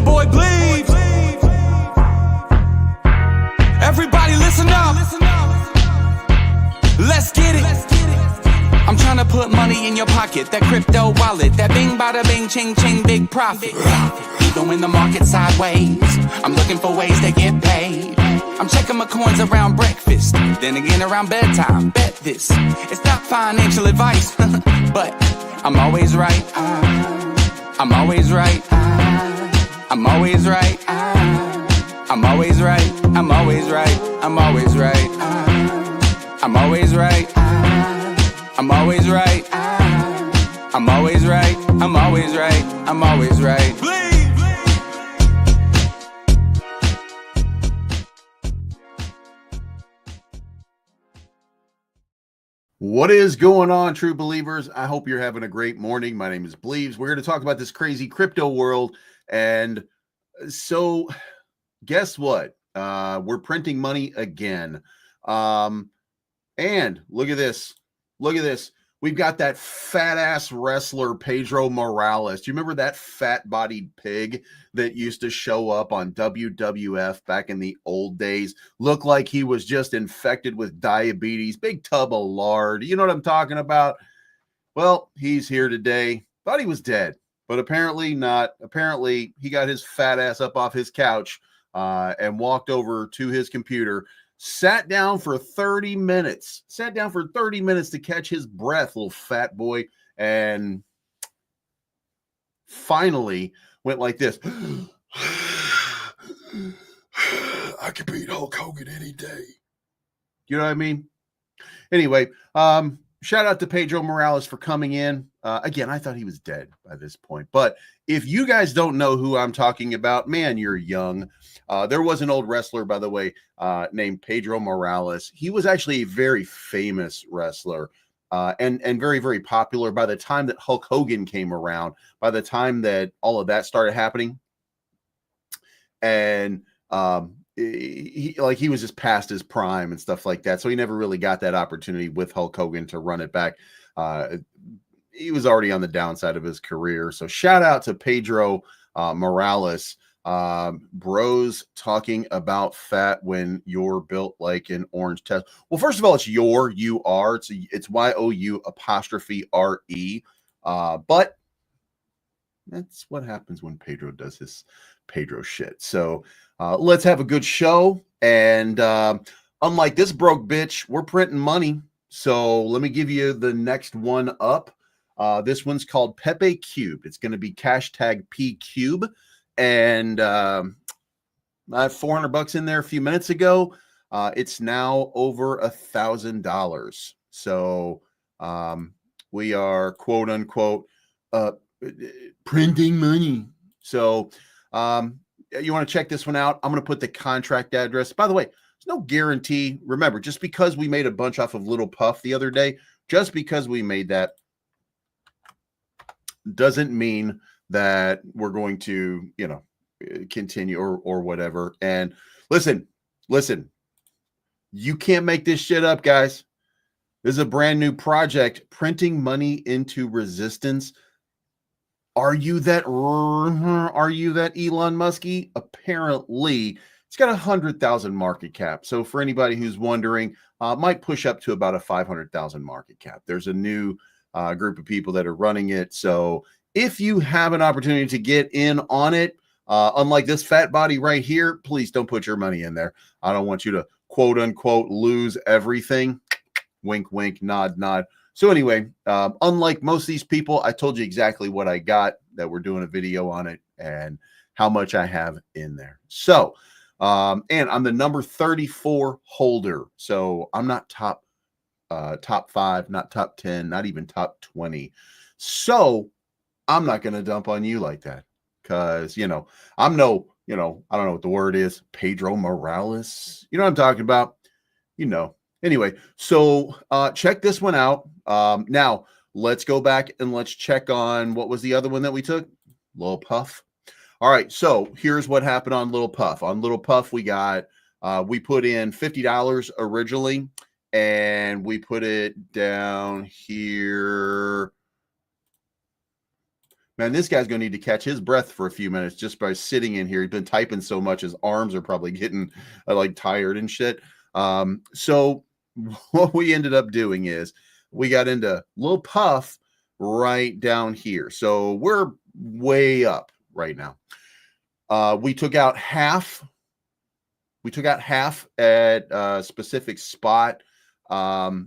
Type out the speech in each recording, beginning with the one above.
your boy Bleed. Everybody listen up. Let's get it. I'm trying to put money in your pocket. That crypto wallet. That bing bada bing ching ching big profit. Even when the market sideways, I'm looking for ways to get paid. I'm checking my coins around breakfast, then again around bedtime. Bet this, it's not financial advice, but I'm always right. I'm always right. I'm always right. I'm always right. I'm always right. I'm always right. I'm always right. I'm always right. I'm always right. I'm always right. I'm always right. What is going on, true believers? I hope you're having a great morning. My name is Bleeves. We're here to talk about this crazy crypto world. And so guess what? We're printing money again. And look at this. Look at this. We've got that fat ass wrestler, Pedro Morales. Do you remember that fat bodied pig that used to show up on WWF back in the old days? Looked like he was just infected with diabetes, big tub of lard. You know what I'm talking about? Well, he's here today. Thought he was dead, but apparently not. Apparently he got his fat ass up off his couch and walked over to his computer. Sat down for 30 minutes. Sat down for 30 minutes to catch his breath, little fat boy. And finally went like this. I could beat Hulk Hogan any day. You know what I mean? Anyway, shout out to Pedro Morales for coming in. Again, I thought he was dead by this point. But if you guys don't know who I'm talking about, man, you're young. There was an old wrestler, by the way, named Pedro Morales. He was actually a very famous wrestler and very, very popular. By the time that Hulk Hogan came around, by the time that all of that started happening, and he was just past his prime and stuff like that. So he never really got that opportunity with Hulk Hogan to run it back. He was already on the downside of his career. So shout out to Pedro Morales. Bros talking about fat when you're built like an orange test. Well, first of all, it's you are. It's YOU''RE. But that's what happens when Pedro does his Pedro shit. So let's have a good show. And unlike this broke bitch, we're printing money. So let me give you the next one up. This one's called Pepe Cube. It's going to be hashtag P Cube. And I had $400 in there a few minutes ago. It's now over $1,000. So we are quote unquote printing money. So you want to check this one out? I'm going to put the contract address. By the way, there's no guarantee. Remember, just because we made a bunch off of Little Puff the other day, just because we made that doesn't mean that we're going to, continue or whatever. And listen, you can't make this shit up, guys. This is a brand new project, printing money into resistance. Are you that Elon Musky? Apparently, it's got 100,000 market cap. So for anybody who's wondering, might push up to about a 500,000 market cap. There's a new group of people that are running it. So if you have an opportunity to get in on it, unlike this fat body right here, please don't put your money in there. I don't want you to quote unquote lose everything. Wink, wink, nod, nod. So anyway, unlike most of these people, I told you exactly what I got, that we're doing a video on it and how much I have in there. So, and I'm the number 34 holder. So I'm not top 5, not top 10, not even top 20. So I'm not going to dump on you like that. Cause I'm no, I don't know what the word is. Pedro Morales. You know what I'm talking about? Anyway, so check this one out. Now let's go back and let's check on what was the other one that we took? Little Puff. All right. So here's what happened on Little Puff. On Little Puff, we got, we put in $50 originally, and we put it down here. Man, this guy's going to need to catch his breath for a few minutes just by sitting in here. He's been typing so much, his arms are probably getting like tired and shit. So what we ended up doing is we got into little puff right down here. So we're way up right now. We took out half. We took out half at a specific spot. I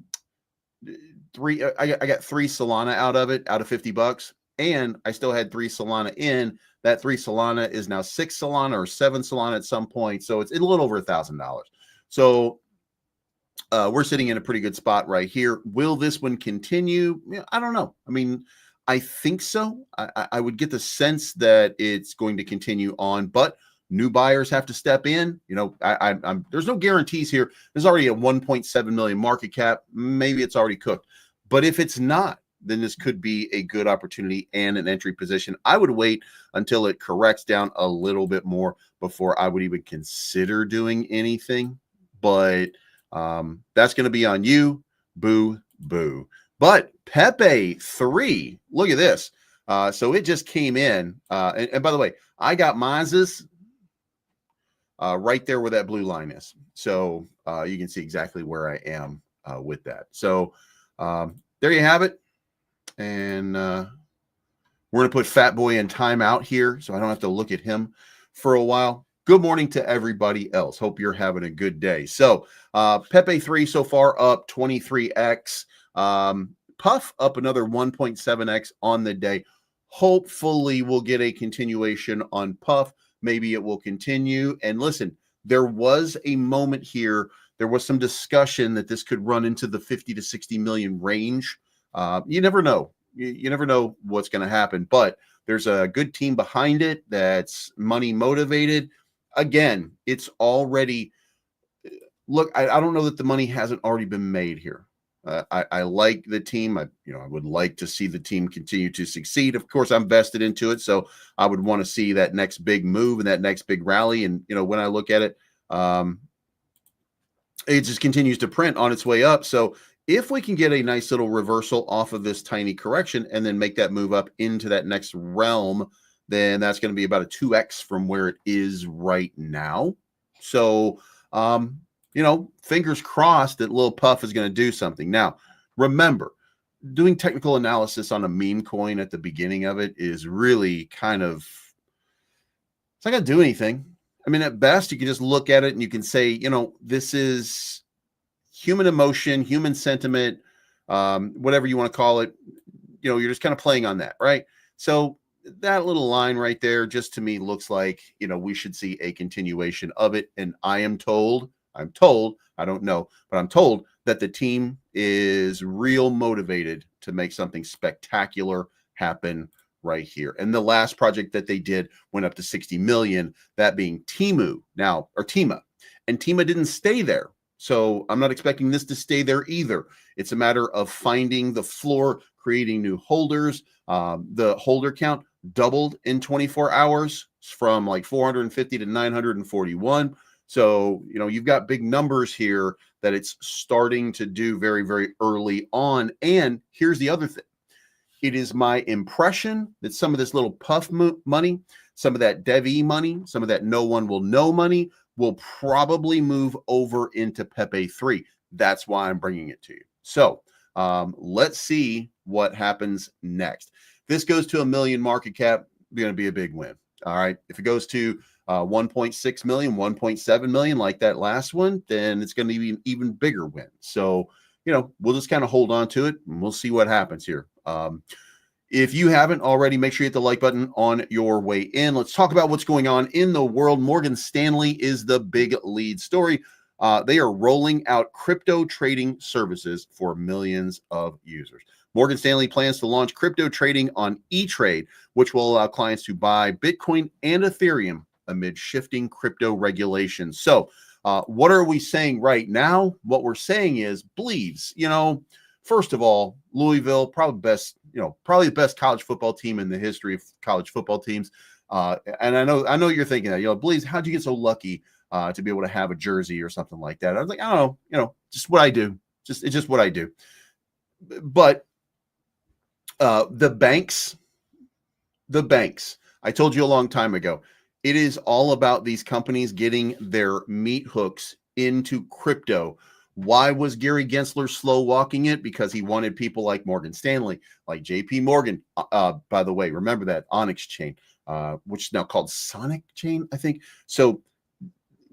got 3 Solana out of it, out of $50. And I still had 3 Solana in. That 3 Solana is now 6 Solana or 7 Solana at some point. So it's a little over $1,000. So we're sitting in a pretty good spot right here. Will this one continue? I don't know. I mean, I think so. I would get the sense that it's going to continue on, but new buyers have to step in. You know, there's no guarantees here. There's already a 1.7 million market cap. Maybe it's already cooked. But if it's not, then this could be a good opportunity and an entry position. I would wait until it corrects down a little bit more before I would even consider doing anything. But that's going to be on you. Boo, boo. But Pepe 3, look at this. So it just came in. And by the way, I got mine's right there where that blue line is. So you can see exactly where I am with that. So there you have it. And we're going to put Fat Boy in timeout here so I don't have to look at him for a while. Good morning to everybody else. Hope you're having a good day. So Pepe 3 so far up 23x. Puff up another 1.7x on the day. Hopefully we'll get a continuation on Puff. Maybe it will continue. And listen, there was a moment here. There was some discussion that this could run into the 50 to 60 million range. You never know. You never know what's going to happen, but there's a good team behind it that's money motivated. Again, it's already, look, I don't know that the money hasn't already been made here. I like the team. I would like to see the team continue to succeed. Of course, I'm vested into it, so I would want to see that next big move and that next big rally. And when I look at it, it just continues to print on its way up. So if we can get a nice little reversal off of this tiny correction and then make that move up into that next realm, then that's going to be about a 2x from where it is right now. So, fingers crossed that Lil Puff is going to do something. Now, remember, doing technical analysis on a meme coin at the beginning of it is really kind of, it's not going to do anything. I mean, at best, you can just look at it and you can say, this is human emotion, human sentiment, whatever you want to call it. You're just kind of playing on that, right? So that little line right there just to me looks like, we should see a continuation of it. And I'm told, I don't know, but I'm told that the team is real motivated to make something spectacular happen right here. And the last project that they did went up to 60 million, that being Temu now, or Tema. And Tema didn't stay there. So I'm not expecting this to stay there either. It's a matter of finding the floor, creating new holders. The holder count doubled in 24 hours from like 450 to 941. So, you've got big numbers here that it's starting to do very, very early on. And here's the other thing. It is my impression that some of this little Puff money, some of that Dev-E money, some of that no one will know money will probably move over into Pepe 3. That's why I'm bringing it to you. So let's see what happens next. This goes to 1 million market cap, going to be a big win. All right. If it goes to 1.6 million, 1.7 million, like that last one, then it's going to be an even bigger win. So, we'll just kind of hold on to it and we'll see what happens here. If you haven't already, make sure you hit the like button on your way in. Let's talk about what's going on in the world. Morgan Stanley is the big lead story. They are rolling out crypto trading services for millions of users. Morgan Stanley plans to launch crypto trading on E-Trade, which will allow clients to buy Bitcoin and Ethereum amid shifting crypto regulations. So what are we saying right now? What we're saying is, believes, first of all, Louisville, probably the best college football team in the history of college football teams. And I know you're thinking that, Bleeds, how'd you get so lucky to be able to have a jersey or something like that? I was like, I don't know, just what I do. It's just what I do. But the banks the banks. I told you a long time ago, it is all about these companies getting their meat hooks into crypto. Why was Gary Gensler slow walking it? Because he wanted people like Morgan Stanley, like JP Morgan. By the way, remember that Onyx chain, which is now called Sonic chain, I think. So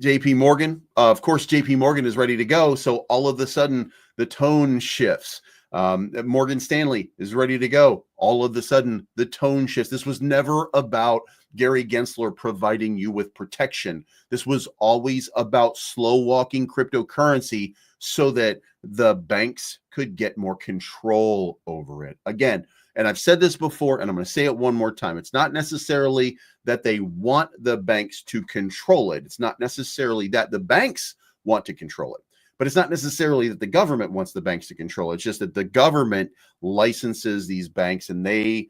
JP Morgan, of course, JP Morgan is ready to go. So all of a sudden the tone shifts. Morgan Stanley is ready to go. All of a sudden the tone shifts. This was never about Gary Gensler providing you with protection. This was always about slow walking cryptocurrency so that the banks could get more control over it. Again, and I've said this before, and I'm going to say it one more time. It's not necessarily that they want the banks to control it. It's not necessarily that the banks want to control it. But it's not necessarily that the government wants the banks to control it. It's just that the government licenses these banks and they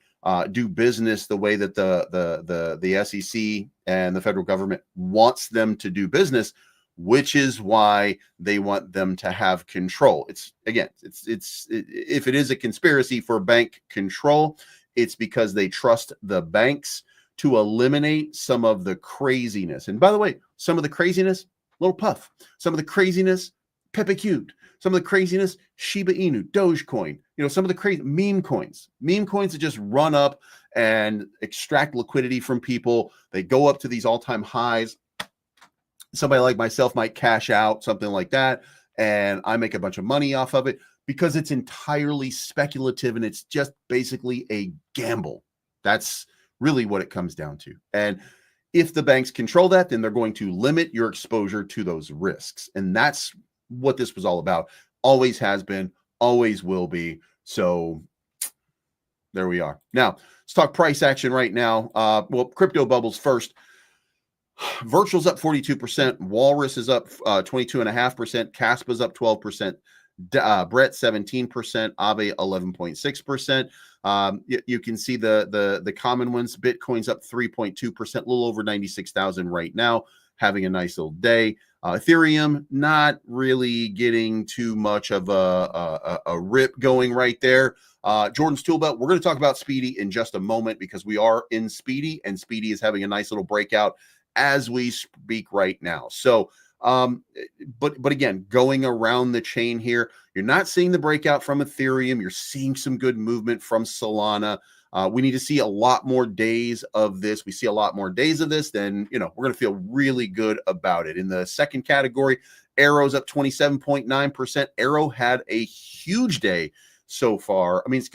do business the way that the SEC and the federal government wants them to do business, which is why they want them to have control. It's if it is a conspiracy for bank control, it's because they trust the banks to eliminate some of the craziness. And by the way, some of the craziness, little puff, some of the craziness, Pepe Cube, some of the craziness, Shiba Inu, Dogecoin, some of the crazy meme coins that just run up and extract liquidity from people. They go up to these all-time highs. Somebody like myself might cash out, something like that, and I make a bunch of money off of it because it's entirely speculative and it's just basically a gamble. That's really what it comes down to. And if the banks control that, then they're going to limit your exposure to those risks. And that's what this was all about. Always has been, always will be. So there we are. Now, let's talk price action right now. Well, crypto bubbles first. Virtual's up 42%. Walrus is up 22.5%. Caspa's up 12%. Brett 17%. Aave 11.6%. You can see the common ones. Bitcoin's up 3.2%, a little over 96,000 right now, having a nice little day. Ethereum not really getting too much of a rip going right there. Jordan's tool belt. We're going to talk about Speedy in just a moment because we are in Speedy and Speedy is having a nice little breakout as we speak right now. So, but again, going around the chain here, you're not seeing the breakout from Ethereum. You're seeing some good movement from Solana. We need to see a lot more days of this. We see a lot more days of this, then, we're going to feel really good about it. In the second category, Arrow's up 27.9%. Arrow had a huge day so far. I mean, it's,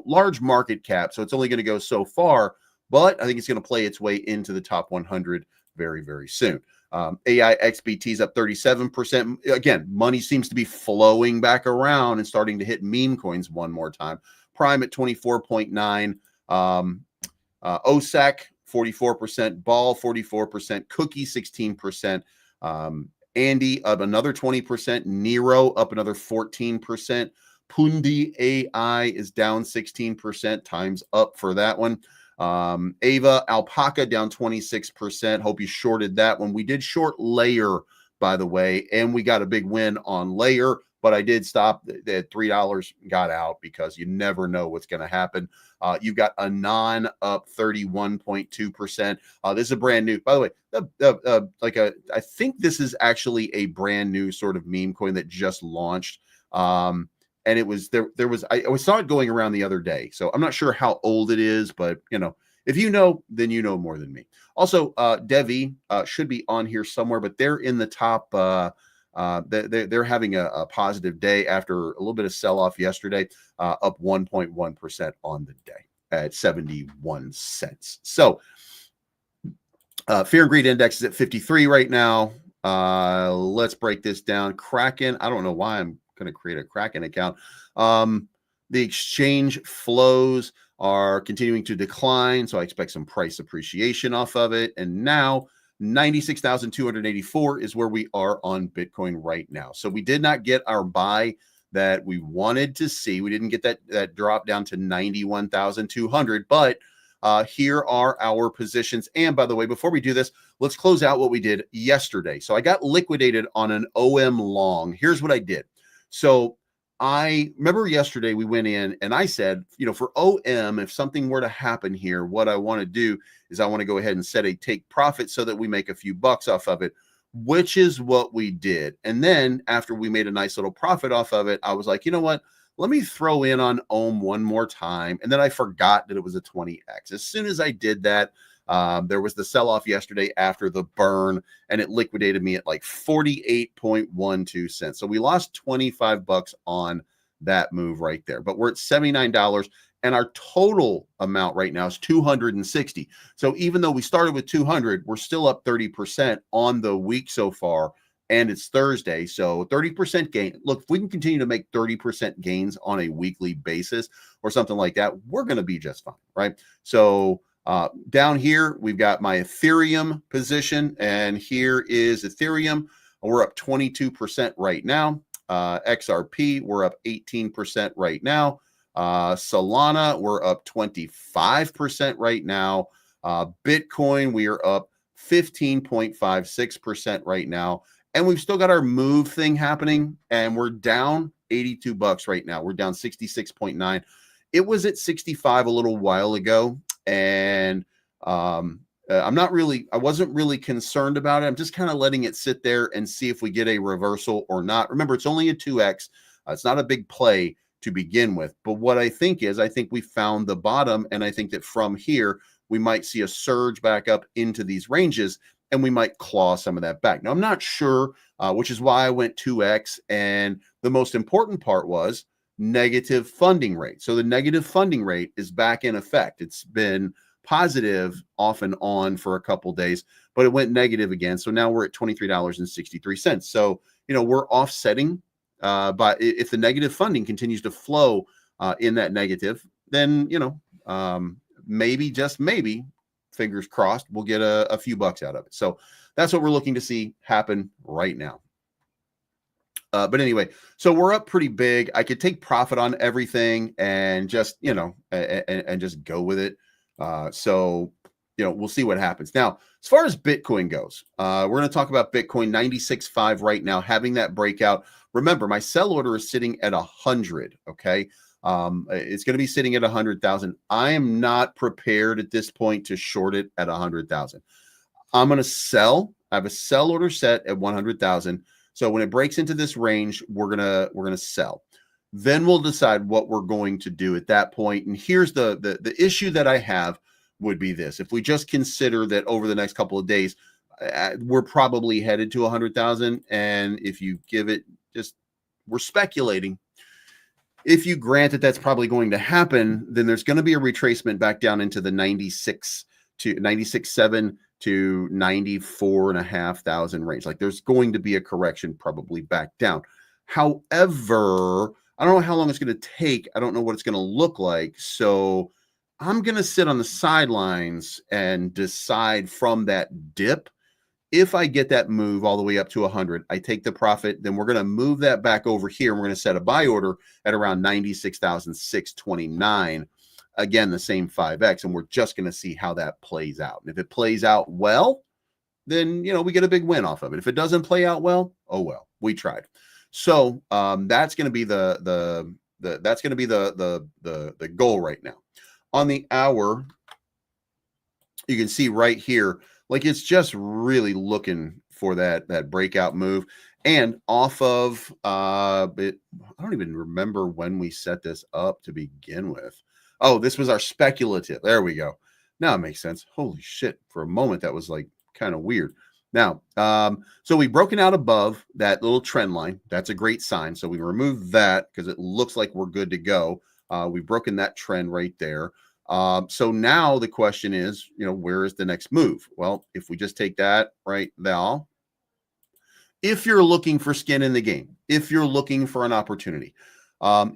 large market cap, so it's only going to go so far, but I think it's going to play its way into the top 100 very, very soon. AI XBT's up 37%. Again, money seems to be flowing back around and starting to hit meme coins one more time. Prime at 24.9, OSAC 44%, Ball 44%, Cookie 16%, Andy up another 20%, Nero up another 14%, Pundi AI is down 16%, times up for that one. Ava Alpaca down 26%. Hope you shorted that one. We did short Layer, by the way, and we got a big win on Layer. But I did stop at $3, got out because you never know what's going to happen. You've got Anon up 31.2%. This is a brand new, by the way, I think this is actually a brand new sort of meme coin that just launched. And it was, I saw it going around the other day. So I'm not sure how old it is, but if you know, then you know more than me. Also, Devi should be on here somewhere, but they're in the top, they're having a positive day after a little bit of sell-off yesterday, up 1.1% on the day at 71 cents. So Fear and Greed Index is at 53 right now. Let's break this down. Kraken, I don't know why I'm going to create a Kraken account. The exchange flows are continuing to decline, so I expect some price appreciation off of it. And now 96,284 is where we are on Bitcoin right now. So we did not get our buy that we wanted to see. We didn't get that drop down to 91,200, but here are our positions. And by the way, before we do this, let's close out what we did yesterday. So I got liquidated on an OM long. Here's what I did. So I remember yesterday we went in and I said, you know, for OM, if something were to happen here, what I want to do is I want to go ahead and set a take profit so that we make a few bucks off of it, which is what we did. And then after we made a nice little profit off of it, I was like, you know what? Let me throw in on OM one more time. And then I forgot that it was a 20X. As soon as I did that, there was the sell-off yesterday after the burn, and it liquidated me at like 48.12 cents. So we lost 25 bucks on that move right there. But we're at $79, and our total amount right now is 260. So even though we started with 200, we're still up 30% on the week so far, and it's Thursday. So 30% gain. Look, if we can continue to make 30% gains on a weekly basis or something like that, we're going to be just fine, right? So down here, we've got my Ethereum position, and here is Ethereum. We're up 22% right now. XRP, we're up 18% right now. Solana, we're up 25% right now. Bitcoin, we are up 15.56% right now. And we've still got our move thing happening, and we're down 82 bucks right now. We're down 66.9. It was at 65 a little while ago. And I wasn't really concerned about it. I'm just kind of letting it sit there and see if we get a reversal or not. Remember, it's only a 2X. It's not a big play to begin with. But what I think we found the bottom. And I think that from here, we might see a surge back up into these ranges, and we might claw some of that back. Now, I'm not sure, which is why I went 2X. And the most important part was negative funding rate. So the negative funding rate is back in effect. It's been positive off and on for a couple days, but it went negative again. So now we're at $23.63. So, you know, we're offsetting, but if the negative funding continues to flow in that negative, then, you know, maybe, just maybe, fingers crossed, we'll get a few bucks out of it. So that's what we're looking to see happen right now. But anyway, so we're up pretty big. I could take profit on everything and just, you know, and just go with it. So, you know, we'll see what happens. Now, as far as Bitcoin goes, we're going to talk about Bitcoin 96.5 right now, having that breakout. Remember, my sell order is sitting at 100. Okay. It's going to be sitting at 100,000. I am not prepared at this point to short it at 100,000. I'm going to sell. I have a sell order set at 100,000. So when it breaks into this range, we're gonna sell. Then we'll decide what we're going to do at that point. And here's the issue that I have would be this: if we just consider that over the next couple of days, we're probably headed to 100,000. And if you give it, we're speculating. If you grant that that's probably going to happen, then there's going to be a retracement back down into the 96.7 to 94,500 range. Like, there's going to be a correction probably back down. However, I don't know how long it's going to take. I don't know what it's going to look like. So I'm going to sit on the sidelines and decide from that dip. If I get that move all the way up to 100, I take the profit. Then we're going to move that back over here, and we're going to set a buy order at around 96,629. Again, the same 5X, and we're just going to see how that plays out. And if it plays out well, then, you know, we get a big win off of it. If it doesn't play out well, oh well, we tried. So that's going to be the goal right now. On the hour, you can see right here, like, it's just really looking for that breakout move. And off of it, I don't even remember when we set this up to begin with. Oh, this was our speculative. There we go. Now it makes sense. Holy shit. For a moment, that was like kind of weird. Now, so we've broken out above that little trend line. That's a great sign. So we remove that because it looks like we're good to go. We've broken that trend right there. So now the question is, you know, where is the next move? Well, if we just take that right now, if you're looking for skin in the game, if you're looking for an opportunity,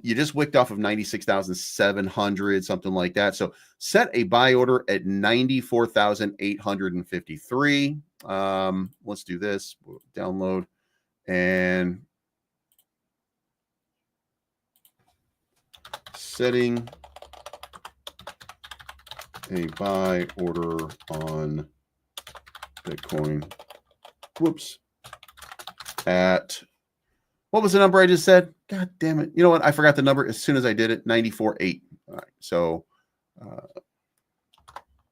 you just wicked off of 96,700, something like that. So set a buy order at 94,853. Let's do this. We'll download and setting a buy order on Bitcoin. Whoops. At What was the number I just said? God damn it. You know what? I forgot the number as soon as I did it. 94.8. All right. So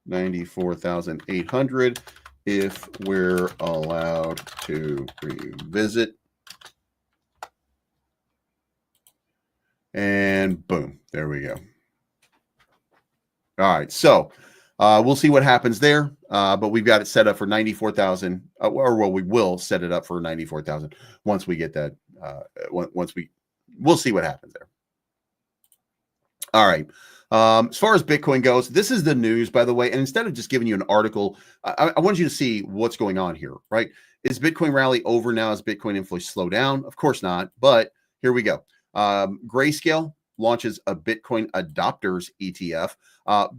94,800 if we're allowed to revisit. And boom, there we go. All right. So we'll see what happens there. But we've got it set up for 94,000, or well, we will set it up for 94,000 once we get that. We'll see what happens there. All right. As far as Bitcoin goes, this is the news, by the way. And instead of just giving you an article, I want you to see what's going on here, right? Is Bitcoin rally over now? Is Bitcoin inflation slow down? Of course not. But here we go. Grayscale launches a Bitcoin adopters ETF.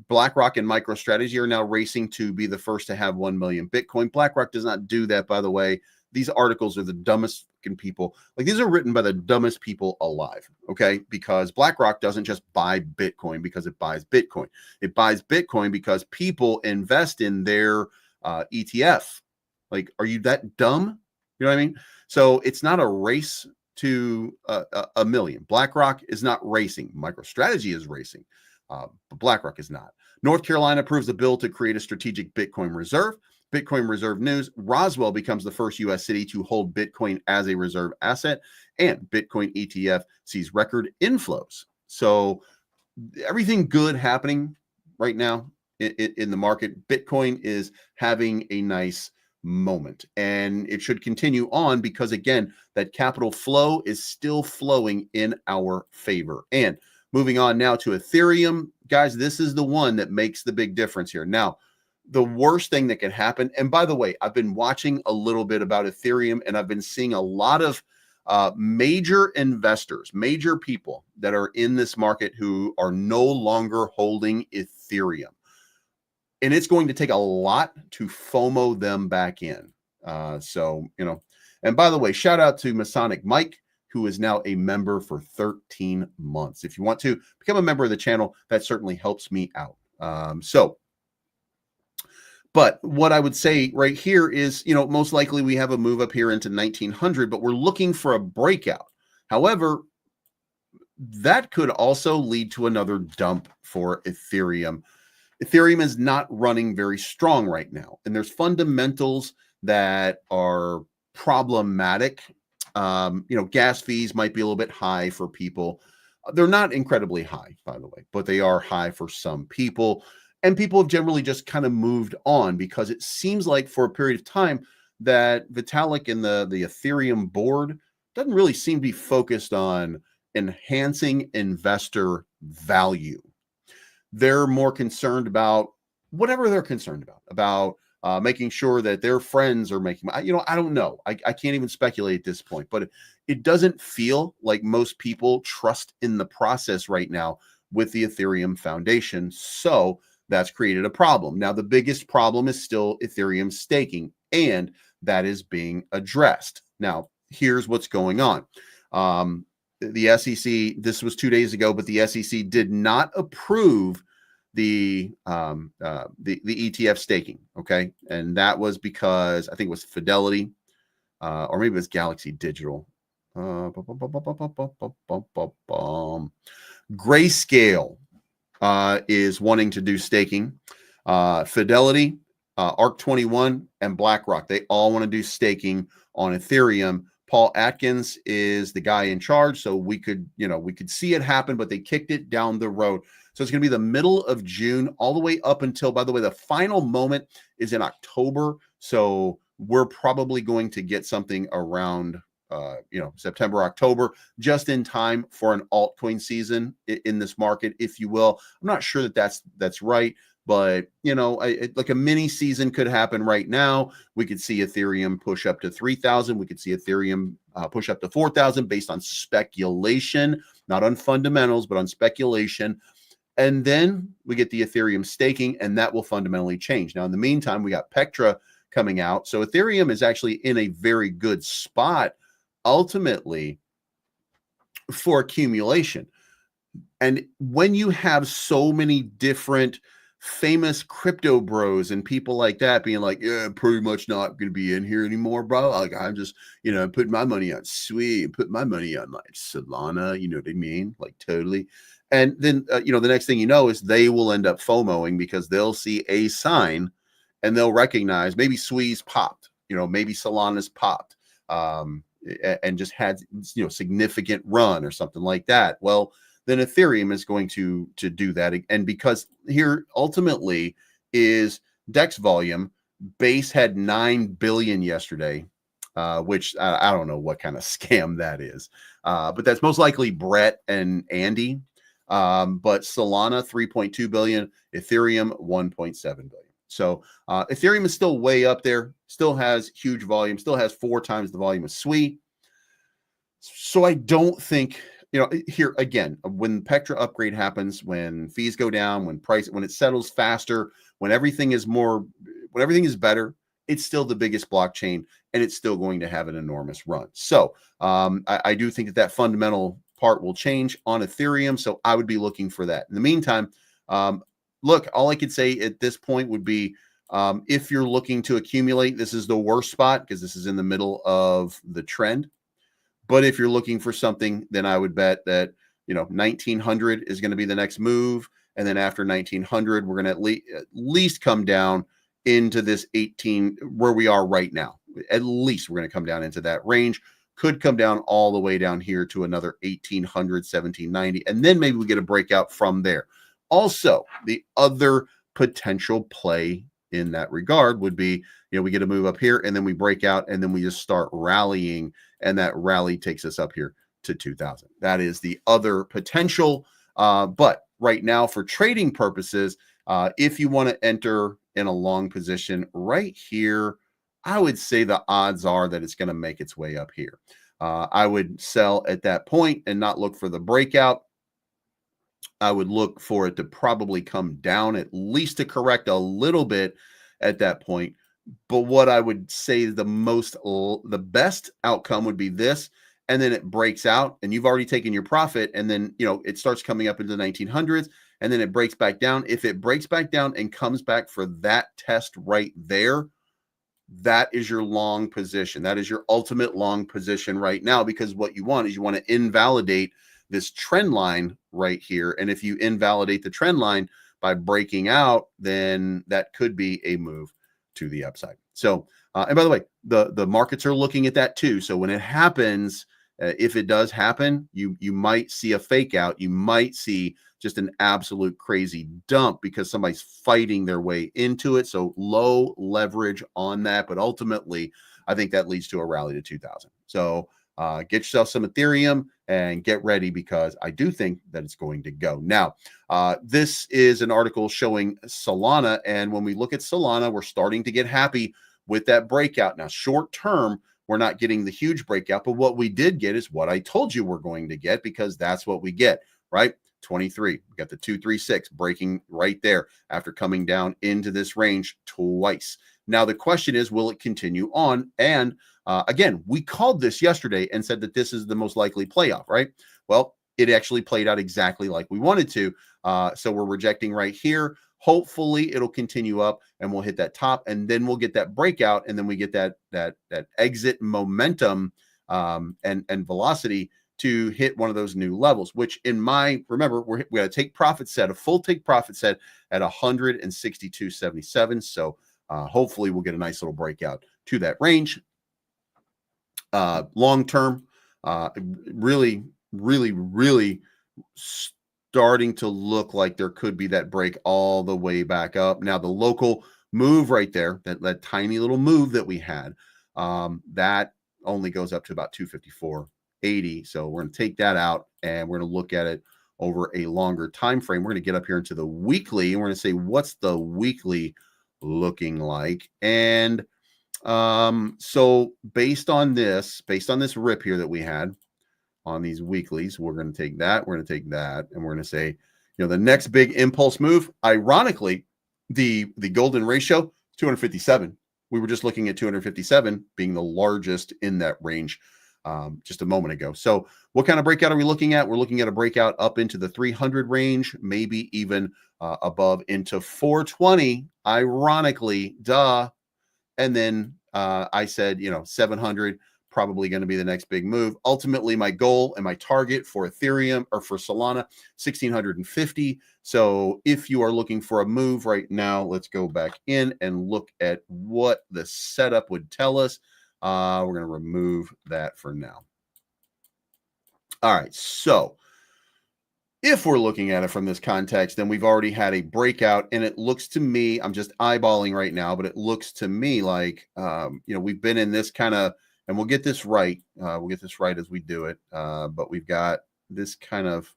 BlackRock and MicroStrategy are now racing to be the first to have 1 million Bitcoin. BlackRock does not do that, by the way. These articles are the dumbest fucking people. Like, these are written by the dumbest people alive, okay? Because BlackRock doesn't just buy Bitcoin because it buys Bitcoin. It buys Bitcoin because people invest in their ETF. Like, are you that dumb? You know what I mean? So it's not a race to a million. BlackRock is not racing. MicroStrategy is racing, but BlackRock is not. North Carolina approves a bill to create a strategic Bitcoin reserve. Bitcoin reserve news. Roswell becomes the first U.S. city to hold Bitcoin as a reserve asset, and Bitcoin ETF sees record inflows. So everything good happening right now in the market. Bitcoin is having a nice moment, and it should continue on because, again, that capital flow is still flowing in our favor. And moving on now to Ethereum, guys, this is the one that makes the big difference here. Now, the worst thing that could happen, and by the way, I've been watching a little bit about Ethereum, and I've been seeing a lot of major investors, major people that are in this market who are no longer holding Ethereum. And it's going to take a lot to FOMO them back in. So, you know, and by the way, shout out to Masonic Mike, who is now a member for 13 months. If you want to become a member of the channel, that certainly helps me out. But what I would say right here is, you know, most likely we have a move up here into 1900, but we're looking for a breakout. However, that could also lead to another dump for Ethereum. Ethereum is not running very strong right now, and there's fundamentals that are problematic. You know, gas fees might be a little bit high for people. They're not incredibly high, by the way, but they are high for some people. And people have generally just kind of moved on because it seems like for a period of time that Vitalik and the Ethereum board doesn't really seem to be focused on enhancing investor value. They're more concerned about whatever they're concerned about making sure that their friends are making, you know, I don't know. I can't even speculate at this point, but it doesn't feel like most people trust in the process right now with the Ethereum Foundation. So that's created a problem. Now, the biggest problem is still Ethereum staking, and that is being addressed. Now, here's what's going on. The SEC, this was 2 days ago, but the SEC did not approve the ETF staking. Okay. And that was because I think it was Fidelity, or maybe it was Galaxy Digital. Grayscale is wanting to do staking. Fidelity, ERC-20, and BlackRock, they all want to do staking on Ethereum. Paul Atkins is the guy in charge, so we could see it happen, but they kicked it down the road. So it's going to be the middle of June, all the way up until, by the way, the final moment is in October. So we're probably going to get something around September, October, just in time for an altcoin season in this market, if you will. I'm not sure that that's right, but you know, like a mini season could happen right now. We could see Ethereum push up to 3,000. We could see Ethereum push up to 4,000 based on speculation, not on fundamentals, but on speculation. And then we get the Ethereum staking, and that will fundamentally change. Now, in the meantime, we got Petra coming out. So Ethereum is actually in a very good spot ultimately for accumulation. And when you have so many different famous crypto bros and people like that being like, yeah, pretty much not going to be in here anymore, bro. Like, I'm just, putting my money on Sweet, put my money on like Solana, you know what I mean? Like totally. And then, the next thing you know is they will end up FOMOing because they'll see a sign and they'll recognize maybe Swee's popped, maybe Solana's popped, and just had, significant run or something like that. Well, then Ethereum is going to do that. And because here ultimately is DEX volume, base had 9 billion yesterday, which I don't know what kind of scam that is. But that's most likely Brett and Andy. But Solana, 3.2 billion, Ethereum, 1.7 billion. So Ethereum is still way up there, still has huge volume, still has 4 times the volume of Sui. So I don't think, here again, when Pectra upgrade happens, when fees go down, when it settles faster, when everything is better, it's still the biggest blockchain and it's still going to have an enormous run. So I do think that fundamental part will change on Ethereum. So I would be looking for that. In the meantime, look, all I could say at this point would be, if you're looking to accumulate, this is the worst spot because this is in the middle of the trend. But if you're looking for something, then I would bet that, 1900 is going to be the next move. And then after 1900, we're going to at least come down into this 18 where we are right now. At least we're going to come down into that range. Could come down all the way down here to another 1800, 1790. And then maybe we get a breakout from there. Also, the other potential play in that regard would be, we get a move up here and then we break out and then we just start rallying, and that rally takes us up here to 2000. That is the other potential. But right now, for trading purposes, if you want to enter in a long position right here, I would say the odds are that it's going to make its way up here. I would sell at that point and not look for the breakout. I would look for it to probably come down, at least to correct a little bit at that point. But what I would say the best outcome would be this, and then it breaks out and you've already taken your profit, and then, it starts coming up into the 1900s and then it breaks back down. If it breaks back down and comes back for that test right there, that is your long position. That is your ultimate long position right now, because what you want is you want to invalidate this trend line right here. And if you invalidate the trend line by breaking out, then that could be a move to the upside. So, and by the way, the markets are looking at that too. So when it happens, if it does happen, you might see a fake out. You might see just an absolute crazy dump because somebody's fighting their way into it. So low leverage on that. But ultimately, I think that leads to a rally to 2000. So get yourself some Ethereum and get ready, because I do think that it's going to go. Now, this is an article showing Solana. And when we look at Solana, we're starting to get happy with that breakout. Now, short term, we're not getting the huge breakout, but what we did get is what I told you we're going to get, because that's what we get, right? 23, we got the 236 breaking right there after coming down into this range twice. Now, the question is, will it continue on? And again, we called this yesterday and said that this is the most likely playoff, right? Well, it actually played out exactly like we wanted to. So we're rejecting right here. Hopefully it'll continue up and we'll hit that top, and then we'll get that breakout, and then we get that exit momentum and velocity to hit one of those new levels, which remember, we got a take profit set, a full take profit set at 162.77. So hopefully we'll get a nice little breakout to that range. Long term, really starting to look like there could be that break all the way back up. Now, the local move right there, that tiny little move that we had, that only goes up to about 254.80. So we're going to take that out and we're going to look at it over a longer time frame. We're going to get up here into the weekly and we're going to say, what's the weekly looking like? And so based on this rip here that we had on these weeklies, we're going to take that, we're going to take that, and we're going to say, the next big impulse move, ironically, the golden ratio, 257. We were just looking at 257 being the largest in that range just a moment ago. So what kind of breakout are we looking at? We're looking at a breakout up into the 300 range, maybe even above into 420, ironically, duh. And then I said, 700, probably going to be the next big move. Ultimately, my goal and my target for Ethereum or for Solana, 1650. So if you are looking for a move right now, let's go back in and look at what the setup would tell us. We're going to remove that for now. All right, so if we're looking at it from this context, then we've already had a breakout, and it looks to me, I'm just eyeballing right now, but it looks to me like, we've been in this kind of, and we'll get this right. We'll get this right as we do it. But we've got this kind of,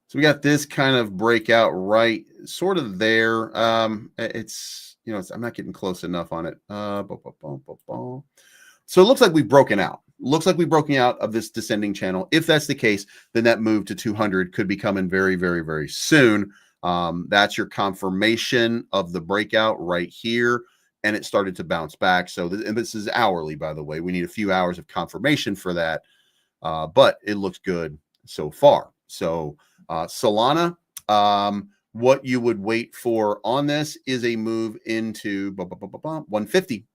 so we got this kind of breakout right sort of there. It's, I'm not getting close enough on it. So it looks like we've broken out. Looks like we've broken out of this descending channel. If that's the case, then that move to 200 could be coming very, very, very soon. That's your confirmation of the breakout right here. And it started to bounce back. So and this is hourly, by the way. We need a few hours of confirmation for that. But it looks good so far. So Solana, what you would wait for on this is a move into 150.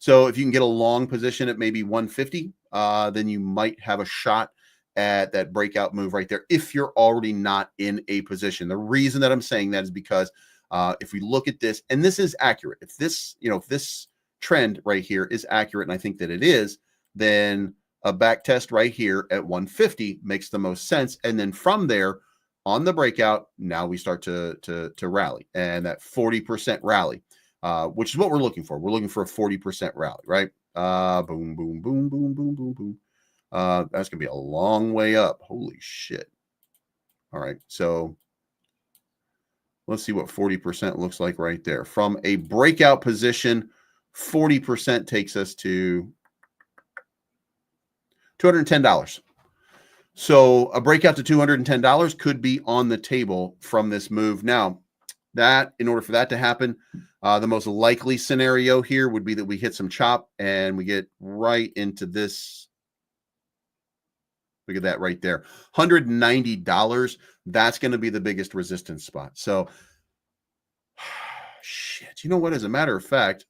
So if you can get a long position at maybe 150, then you might have a shot at that breakout move right there if you're already not in a position. The reason that I'm saying that is because if we look at this, and this is accurate, if this, if this trend right here is accurate, and I think that it is, then a back test right here at 150 makes the most sense. And then from there on the breakout, now we start to rally, and that 40% rally. Which is what we're looking for. We're looking for a 40% rally, right? Boom, boom, boom, boom, boom, boom, boom. That's going to be a long way up. Holy shit. All right. So let's see what 40% looks like right there. From a breakout position, 40% takes us to $210. So a breakout to $210 could be on the table from this move. Now, that in order for that to happen, the most likely scenario here would be that we hit some chop and we get right into this. Look at that right there. $190. That's going to be the biggest resistance spot. So, shit. You know what? As a matter of fact,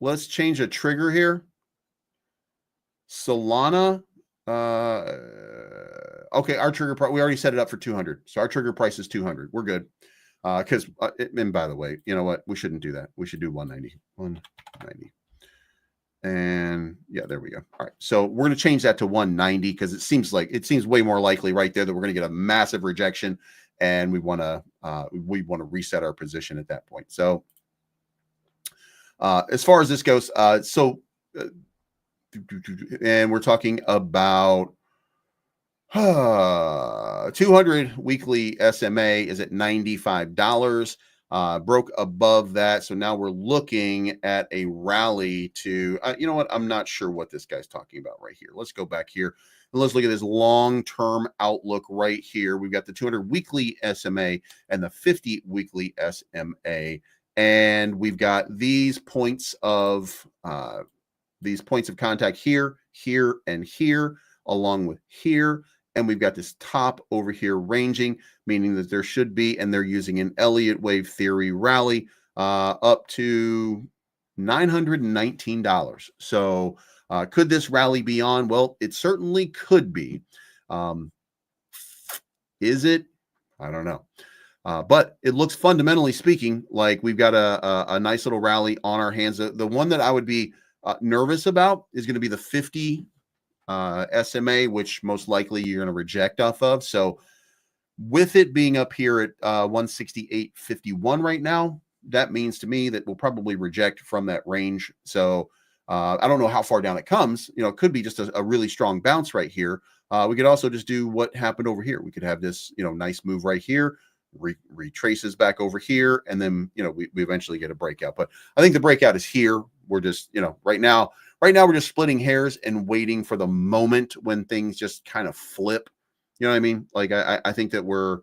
let's change a trigger here. Solana. Okay, our trigger price, we already set it up for 200. So our trigger price is 200. We're good. Because, and by the way, you know what? We shouldn't do that. We should do 190. 190. And yeah, there we go. All right. So we're going to change that to 190 because it seems way more likely right there that we're going to get a massive rejection, and we want to reset our position at that point. So as far as this goes, and we're talking about 200 weekly SMA is at $95. Broke above that. So now we're looking at a rally to, you know what? I'm not sure what this guy's talking about right here. Let's go back here and let's look at this long-term outlook right here. We've got the 200 weekly SMA and the 50 weekly SMA. And we've got these points of contact here, here, and here, along with here. And we've got this top over here ranging, meaning that there should be, and they're using an Elliott wave theory rally up to $919. So could this rally be on? Well, it certainly could be. Is it? I don't know. But it looks, fundamentally speaking, like we've got a nice little rally on our hands. The one that I would be nervous about is going to be the 50 SMA, which most likely you're going to reject off of. So with it being up here at 168.51 right now, that means to me that we'll probably reject from that range. So I don't know how far down it comes. You know, it could be just a really strong bounce right here. We could also just do what happened over here. We could have this, nice move right here, retraces back over here, and then, we eventually get a breakout. But I think the breakout is here. We're just, right now we're just splitting hairs and waiting for the moment when things just kind of flip. You know what I mean? Like I think that we're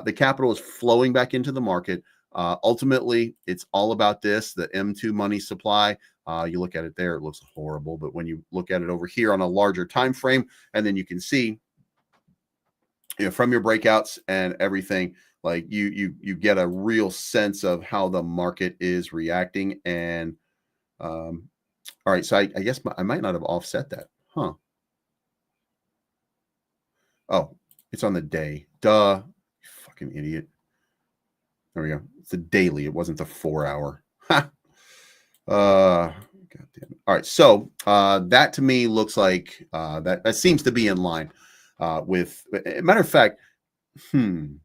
the capital is flowing back into the market. Ultimately, it's all about this, the M2 money supply. You look at it there, it looks horrible. But when you look at it over here on a larger time frame, and then you can see, from your breakouts and everything, like you get a real sense of how the market is reacting. And all right, so I guess I might not have offset that, huh? Oh, it's on the day. Duh, you fucking idiot. There we go. It's the daily. It wasn't the 4-hour. Ha. God damn it. All right, so that to me looks like that seems to be in line with. Matter of fact, we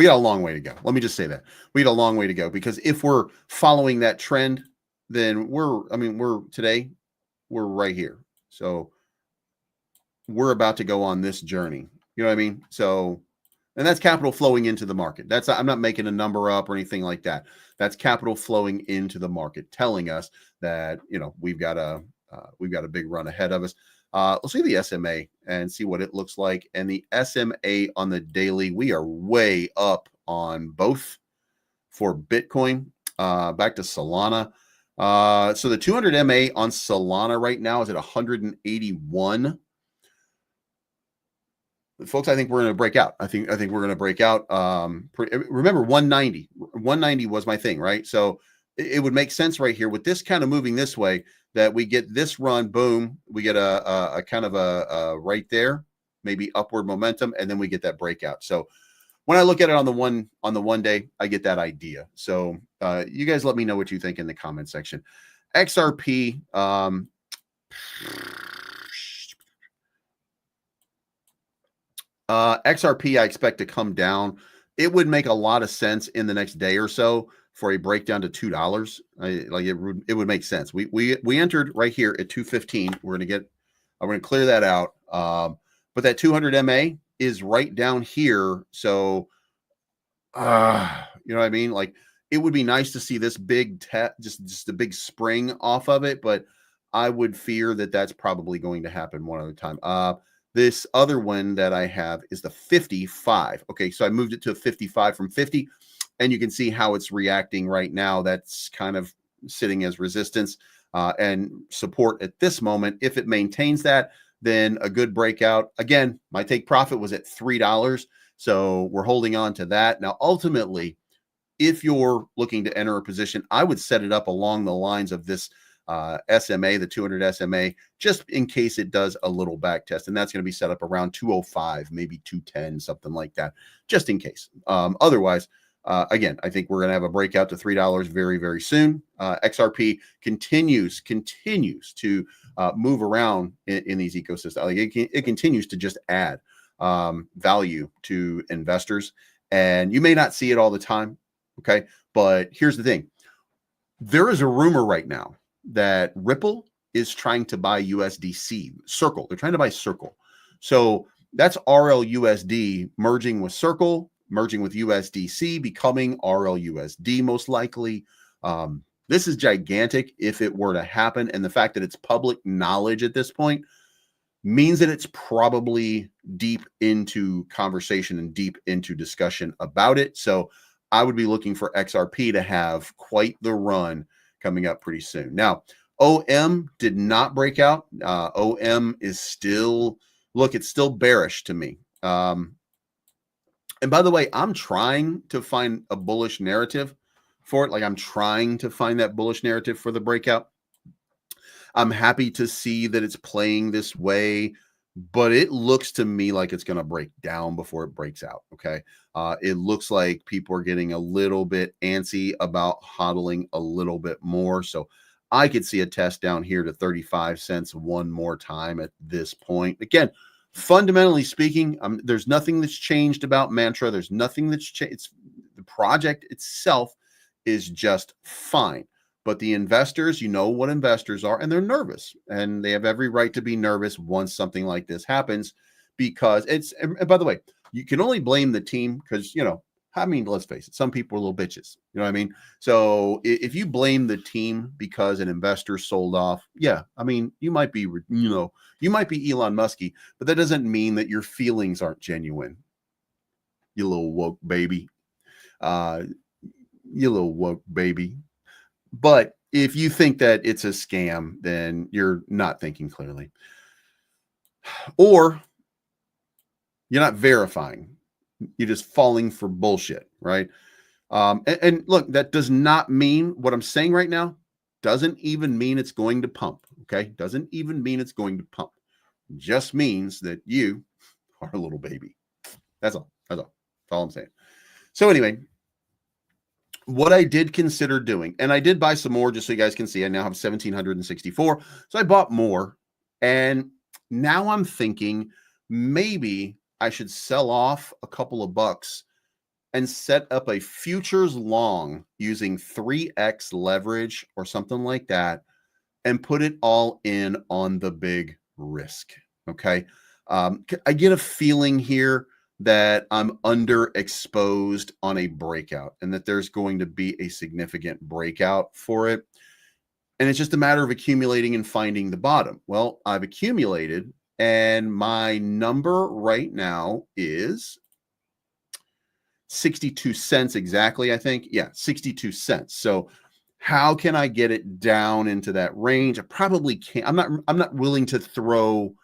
got a long way to go. Let me just say that we got a long way to go, because if we're following that trend, then we're right here. So we're about to go on this journey. You know what I mean? So, and that's capital flowing into the market. I'm not making a number up or anything like that. That's capital flowing into the market, telling us that, we've got a big run ahead of us. Let's see the SMA and see what it looks like. And the SMA on the daily, we are way up on both for Bitcoin. Back to Solana. So the 200 MA on Solana right now is at 181. Folks, I think we're going to break out. I think we're going to break out. Remember, 190. 190 was my thing, right? So it would make sense right here with this kind of moving this way that we get this run, boom, we get a kind of a right there, maybe upward momentum, and then we get that breakout. So when I look at it on the one day, I get that idea. So you guys let me know what you think in the comment section. XRP. XRP, I expect to come down. It would make a lot of sense in the next day or so for a breakdown to $2. It would make sense. We entered right here at 215. I'm going to clear that out. But that 200 MA is right down here. So, you know what I mean? Like, it would be nice to see this big just a big spring off of it, but I would fear that that's probably going to happen one other time. This other one that I have is the 55. Okay, so I moved it to 55 from 50, and you can see how it's reacting right now. That's kind of sitting as resistance and support at this moment. If it maintains that, then a good breakout. Again, my take profit was at $3, so we're holding on to that. Now, ultimately, if you're looking to enter a position, I would set it up along the lines of this SMA, the 200 SMA, just in case it does a little back test. And that's going to be set up around 205, maybe 210, something like that, just in case. Otherwise, again, I think we're going to have a breakout to $3 very, very soon. XRP continues to move around in these ecosystems. Like it continues to just add value to investors. And you may not see it all the time, okay? But here's the thing. There is a rumor right now that Ripple is trying to buy USDC. Circle. They're trying to buy Circle. So that's RLUSD merging with Circle, merging with USDC, becoming RLUSD most likely. This is gigantic if it were to happen. And the fact that it's public knowledge at this point means that it's probably deep into conversation and deep into discussion about it. So I would be looking for XRP to have quite the run coming up pretty soon. Now, OM did not break out. OM is still, it's still bearish to me. And by the way, I'm trying to find a bullish narrative for it. Like, I'm trying to find that bullish narrative for the breakout. I'm happy to see that it's playing this way, but it looks to me like it's going to break down before it breaks out. Okay. It looks like people are getting a little bit antsy about hodling a little bit more. So I could see a test down here to 35 cents one more time at this point. Again, fundamentally speaking, there's nothing that's changed about Mantra. There's nothing that's changed. The project itself is just fine. But the investors, you know what investors are, and they're nervous. And they have every right to be nervous once something like this happens, because and by the way, you can only blame the team because, let's face it, some people are little bitches. You know what I mean? So if you blame the team because an investor sold off, yeah, you might be, you might be Elon Musky, but that doesn't mean that your feelings aren't genuine. you little woke baby. You little woke baby. But if you think that it's a scam, then you're not thinking clearly. Or you're not verifying. You're just falling for bullshit, right? And look, that does not mean what I'm saying right now doesn't even mean it's going to pump, okay? Doesn't even mean it's going to pump. Just means that you are a little baby. That's all. That's all. That's all I'm saying. So anyway, what I did consider doing, and I did buy some more just so you guys can see, I now have 1,764. So I bought more. And now I'm thinking maybe I should sell off a couple of bucks and set up a futures long using 3x leverage or something like that and put it all in on the big risk. Okay. I get a feeling here that I'm underexposed on a breakout and that there's going to be a significant breakout for it. And it's just a matter of accumulating and finding the bottom. Well, I've accumulated and my number right now is 62 cents exactly, I think. Yeah, 62 cents. So how can I get it down into that range? I probably can't. I'm not willing to throw.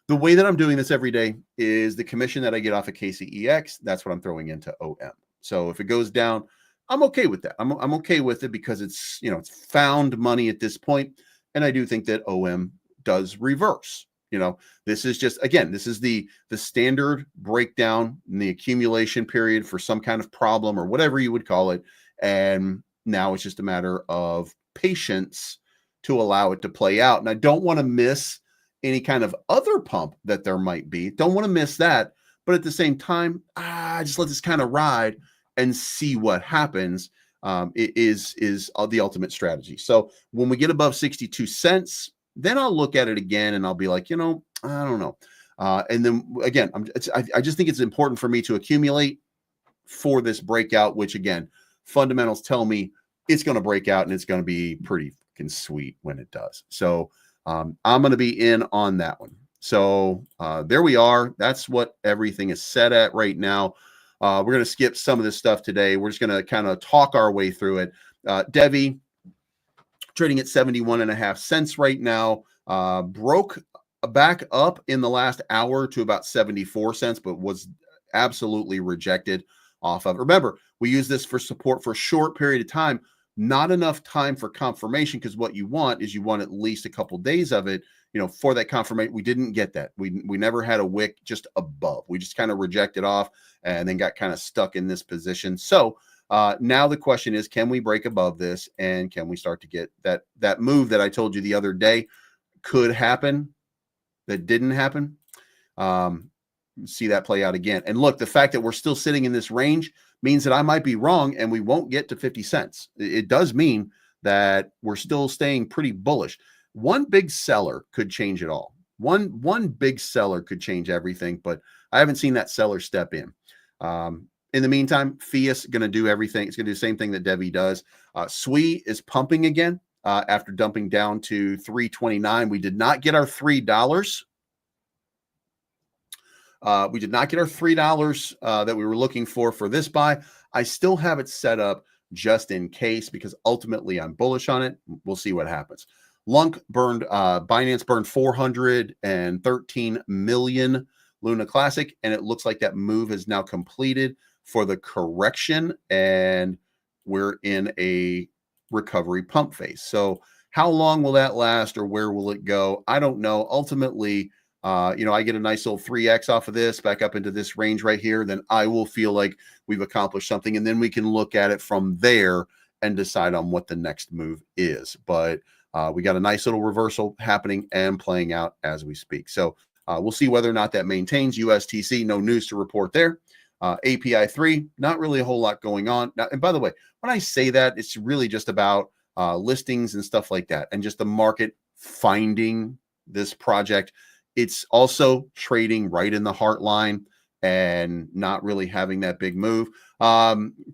The way that I'm doing this every day is the commission that I get off of KCEX. That's what I'm throwing into OM. So if it goes down, I'm okay with that. I'm okay with it because it's, you know, it's found money at this point. And I do think that OM does reverse. You know, this is just, again, this is the standard breakdown in the accumulation period for some kind of problem or whatever you would call it. And now it's just a matter of patience to allow it to play out. And I don't want to miss any kind of other pump that there might be. Don't want to miss that. But at the same time, just let this kind of ride and see what happens. It is the ultimate strategy. So when we get above 62 cents, then I'll look at it again and I'll be like, you know, I don't know. And then again, I just think it's important for me to accumulate for this breakout, which again, fundamentals tell me it's going to break out and it's going to be pretty fucking sweet when it does. So I'm going to be in on that one. So there we are. That's what everything is set at right now. We're going to skip some of this stuff today. We're just going to kind of talk our way through it. Devi trading at 71.5 cents right now. Broke back up in the last hour to about 74 cents, but was absolutely rejected off of. Remember, we use this for support for a short period of time. Not enough time for confirmation, because what you want is you want at least a couple days of it, you know, for that confirmation. We didn't get that. We never had a wick just above. We just kind of rejected off and then got kind of stuck in this position. So now the question is, can we break above this and can we start to get that move that I told you the other day could happen that didn't happen? See that play out again. And look, the fact that we're still sitting in this range means that I might be wrong and we won't get to 50 cents. It does mean that we're still staying pretty bullish. One big seller could change it all. One big seller could change everything, but I haven't seen that seller step in. In the meantime, Fiat going to do everything. It's going to do the same thing that Devi does. SWE is pumping again after dumping down to 3.29. We did not get our $3. We did not get our $3 that we were looking for this buy. I still have it set up just in case, because ultimately I'm bullish on it. We'll see what happens. Lunk burned, Binance burned 413 million Luna Classic, and it looks like that move is now completed for the correction, and we're in a recovery pump phase. So how long will that last, or where will it go? I don't know. Ultimately, you know, I get a nice little 3x off of this back up into this range right here, then I will feel like we've accomplished something, and then we can look at it from there and decide on what the next move is. But we got a nice little reversal happening and playing out as we speak. So we'll see whether or not that maintains. USTC, no news to report there. API 3, not really a whole lot going on. Now, and by the way, when I say that, it's really just about listings and stuff like that, and just the market finding this project. It's also trading right in the heart line and not really having that big move.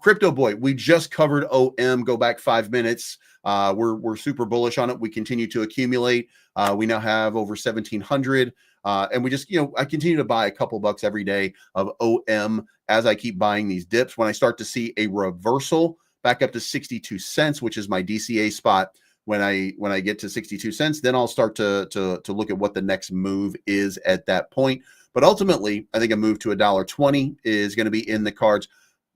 Crypto Boy, we just covered OM. Go back 5 minutes. We're super bullish on it. We continue to accumulate. We now have over 1,700. And we just, I continue to buy a couple bucks every day of OM as I keep buying these dips. When I start to see a reversal back up to 62 cents, which is my DCA spot, when I get to 62 cents, then I'll start to look at what the next move is at that point. But ultimately, I think a move to $1.20 is going to be in the cards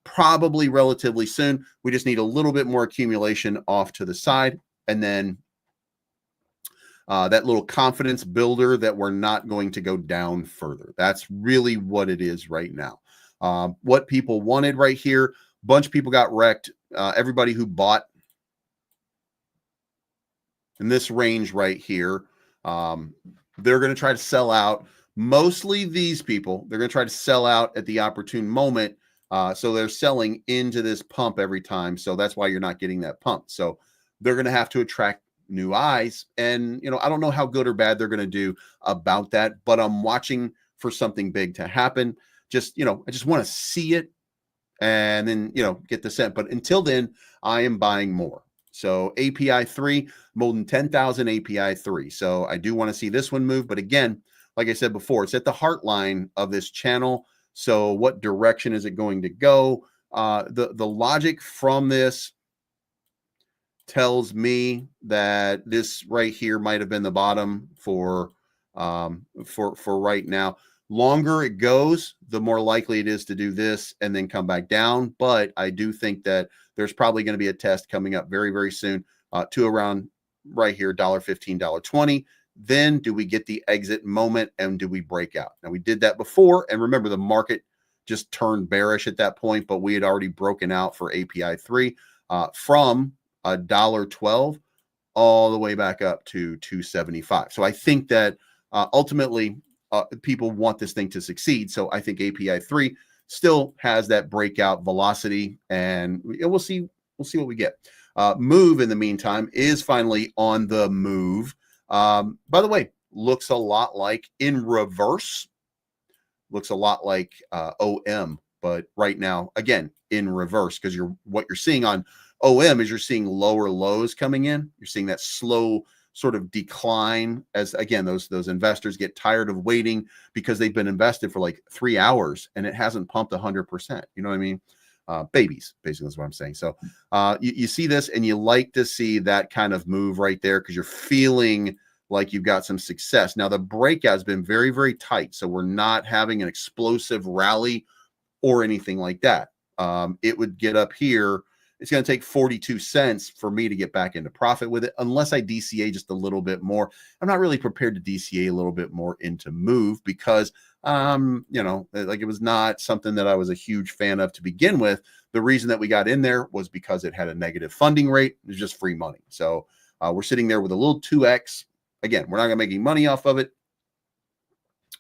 probably relatively soon. We just need a little bit more accumulation off to the side, and then that little confidence builder that we're not going to go down further. That's really what it is right now. What people wanted right here, a bunch of people got wrecked. Everybody who bought in this range right here, they're going to try to sell out. Mostly these people, they're going to try to sell out at the opportune moment. So they're selling into this pump every time. So that's why you're not getting that pump. So they're going to have to attract new eyes. And, I don't know how good or bad they're going to do about that, but I'm watching for something big to happen. Just, I just want to see it and then, get the scent. But until then, I am buying more. So API 3, more than 10,000 API 3. So I do want to see this one move. But again, like I said before, it's at the heart line of this channel. So what direction is it going to go? The logic from this tells me that this right here might have been the bottom for right now. Longer it goes, the more likely it is to do this and then come back down. But I do think that there's probably going to be a test coming up very, very soon to around right here, $1.15, $1.20. Then do we get the exit moment and do we break out? Now we did that before. And remember, the market just turned bearish at that point, but we had already broken out for API 3 from $1.12 all the way back up to $2.75. So I think that ultimately people want this thing to succeed. So I think API 3 still has that breakout velocity, and we'll see what we get. Move, in the meantime, is finally on the move. By the way, looks a lot like in reverse. Looks a lot like OM, but right now, again, in reverse, because what you're seeing on OM is you're seeing lower lows coming in. You're seeing that slow sort of decline as, again, those investors get tired of waiting because they've been invested for like 3 hours and it hasn't pumped 100%. You know what I mean? Babies, basically, is what I'm saying. So you see this and you like to see that kind of move right there because you're feeling like you've got some success. Now, the breakout has been very, very tight. So we're not having an explosive rally or anything like that. It would get up here. It's going to take 42 cents for me to get back into profit with it, unless I DCA just a little bit more. I'm not really prepared to DCA a little bit more into move because, like it was not something that I was a huge fan of to begin with. The reason that we got in there was because it had a negative funding rate. It was just free money. So we're sitting there with a little 2X. Again, we're not going to make any money off of it,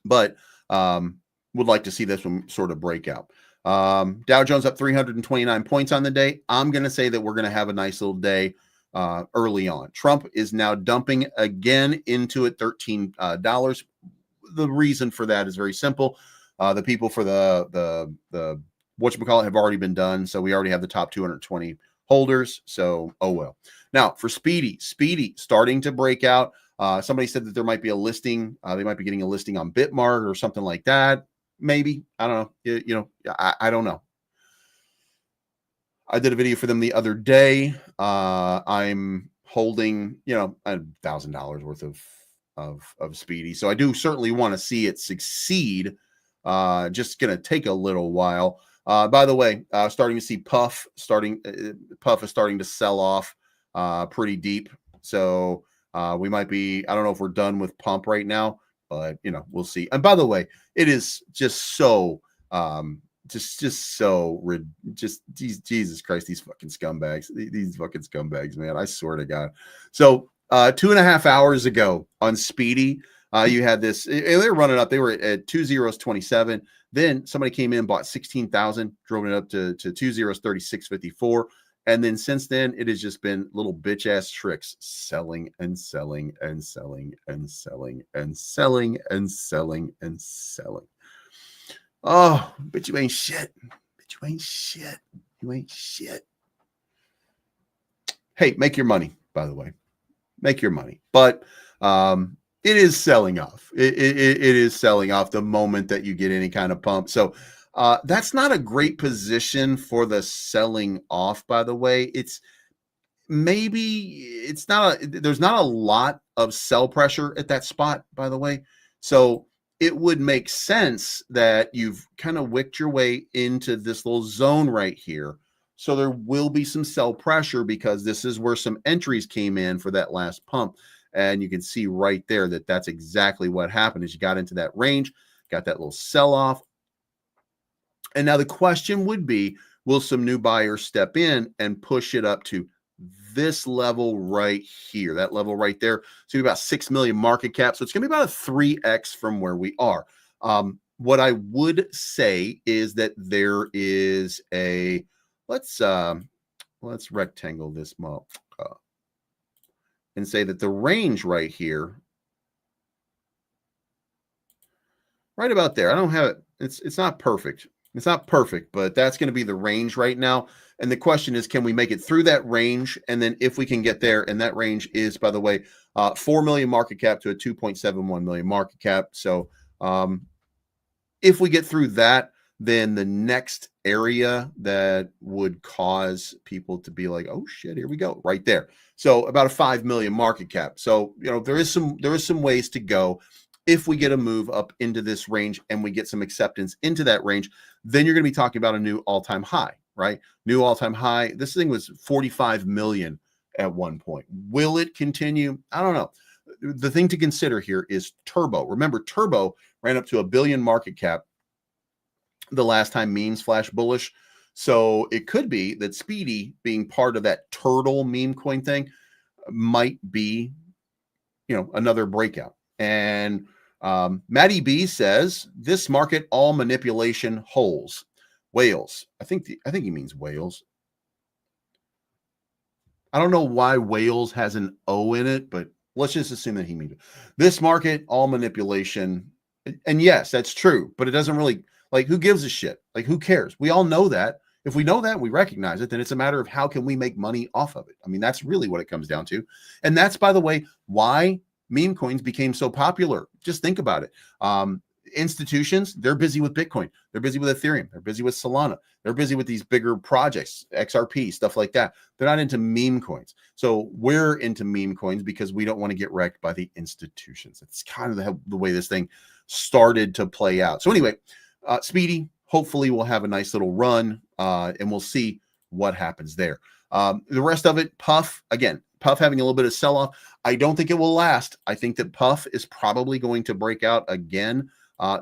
but would like to see this one sort of break out. Dow Jones up 329 points on the day. I'm going to say that we're going to have a nice little day early on. Trump is now dumping again into it, $13. The reason for that is very simple. The people for the whatchamacallit have already been done. So we already have the top 220 holders. So, oh well. Now for Speedy starting to break out. Somebody said that there might be a listing. They might be getting a listing on Bitmart or something like that. Maybe. I don't know. I don't know. I did a video for them the other day. I'm holding, $1,000 worth of Speedy. So I do certainly want to see it succeed. Just going to take a little while. By the way, starting to see Puff is starting to sell off pretty deep. So we might be, I don't know if we're done with pump right now, but we'll see. And by the way, it is just so Jesus Christ, these fucking scumbags, these fucking scumbags, man, I swear to God. So 2.5 hours ago on Speedy, you had this, they were running up, they were at 2 zeros 27. Then somebody came in, bought 16,000, drove it up to 2 zeros 36.54. And then since then, it has just been little bitch ass tricks, selling and selling and selling and selling and selling and selling and selling. Oh, but you ain't shit. But you ain't shit. You ain't shit. Hey, make your money, by the way. Make your money. But it is selling off. It is selling off the moment that you get any kind of pump. So that's not a great position for the selling off, by the way. It's maybe it's not there's not a lot of sell pressure at that spot, by the way. So it would make sense that you've kind of wicked your way into this little zone right here. So there will be some sell pressure because this is where some entries came in for that last pump. And you can see right there that that's exactly what happened is you got into that range, got that little sell off. And now the question would be, will some new buyers step in and push it up to this level right here, that level right there? So about 6 million market cap. So it's going to be about a 3x from where we are. What I would say is that there is a, let's rectangle this and say that the range right here, right about there. I don't have it. It's not perfect. It's not perfect, but that's going to be the range right now. And the question is, can we make it through that range? And then if we can get there, and that range is, by the way, 4 million market cap to a 2.71 million market cap. So if we get through that, then the next area that would cause people to be like, oh shit, here we go, right there. So about a 5 million market cap. So, you know, there is some ways to go. If we get a move up into this range and we get some acceptance into that range, then you're going to be talking about a new all-time high, right? New all-time high. This thing was 45 million at one point. Will it continue? I don't know. The thing to consider here is Turbo. Remember, Turbo ran up to $1 billion market cap the last time memes flash bullish. So it could be that Speedy, being part of that turtle meme coin thing, might be, you know, another breakout. And Matty B says this market all manipulation holes. Whales. I think he means whales. I don't know why whales has an O in it, but let's just assume that he means it. This market all manipulation. And yes, that's true, but it doesn't really, like, who gives a shit? Like, who cares? We all know that. If we know that, we recognize it, then it's a matter of how can we make money off of it. I mean, that's really what it comes down to. And that's, by the way, why meme coins became so popular. Just think about it. Institutions, they're busy with Bitcoin. They're busy with Ethereum. They're busy with Solana. They're busy with these bigger projects, XRP, stuff like that. They're not into meme coins. So we're into meme coins because we don't want to get wrecked by the institutions. It's kind of the way this thing started to play out. So anyway, Speedy, hopefully we'll have a nice little run and we'll see what happens there. The rest of it, Puff, again, Puff having a little bit of sell-off. I don't think it will last. I think that Puff is probably going to break out again.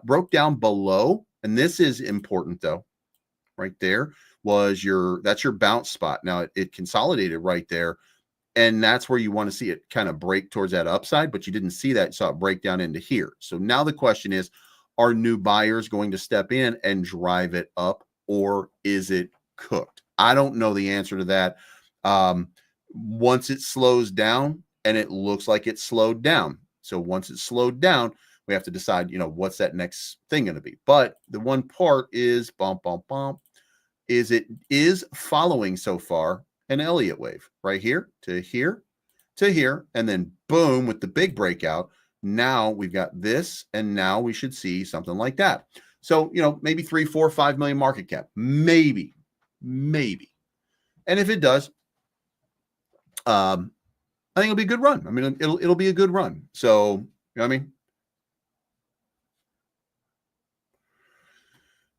Broke down below, and this is important though. Right there was that's your bounce spot. Now it consolidated right there, and that's where you want to see it kind of break towards that upside, but you didn't see that. You saw it break down into here. So now the question is, are new buyers going to step in and drive it up, or is it cooked? I don't know the answer to that. Once it slows down, and it looks like it slowed down. So once it slowed down, we have to decide, you know, what's that next thing going to be. But the one part is is it is following so far an Elliott wave right here to here to here, and then boom with the big breakout. Now we've got this, and now we should see something like that. So, you know, maybe 3, 4, 5 million market cap, maybe. And if it does, I think it'll be a good run. I mean, it'll be a good run. So, you know what I mean?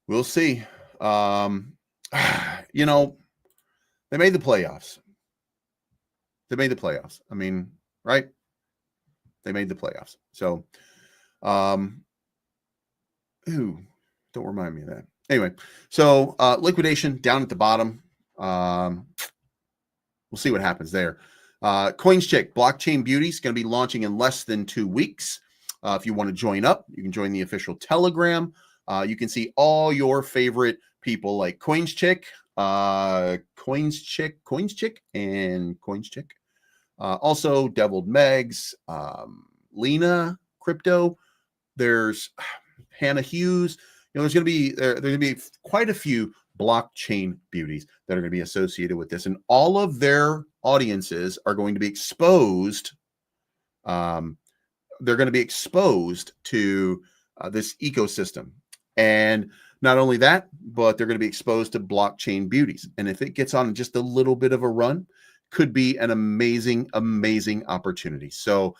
We'll see. You know, they made the playoffs. I mean, right? They made the playoffs. So, don't remind me of that. Anyway, so liquidation down at the bottom. We'll see what happens there. CoinsCheck Blockchain Beauty is going to be launching in less than 2 weeks. If you want to join up, you can join the official Telegram. You can see all your favorite people like CoinsCheck, and CoinsCheck. Also, Deviled Megs, Lena Crypto. There's Hannah Hughes. You know, there's going to be quite a few blockchain beauties that are going to be associated with this, and all of their audiences are going to be exposed they're going to be exposed to this ecosystem. And not only that, but they're going to be exposed to blockchain beauties. And if it gets on just a little bit of a run, could be an amazing, amazing opportunity. So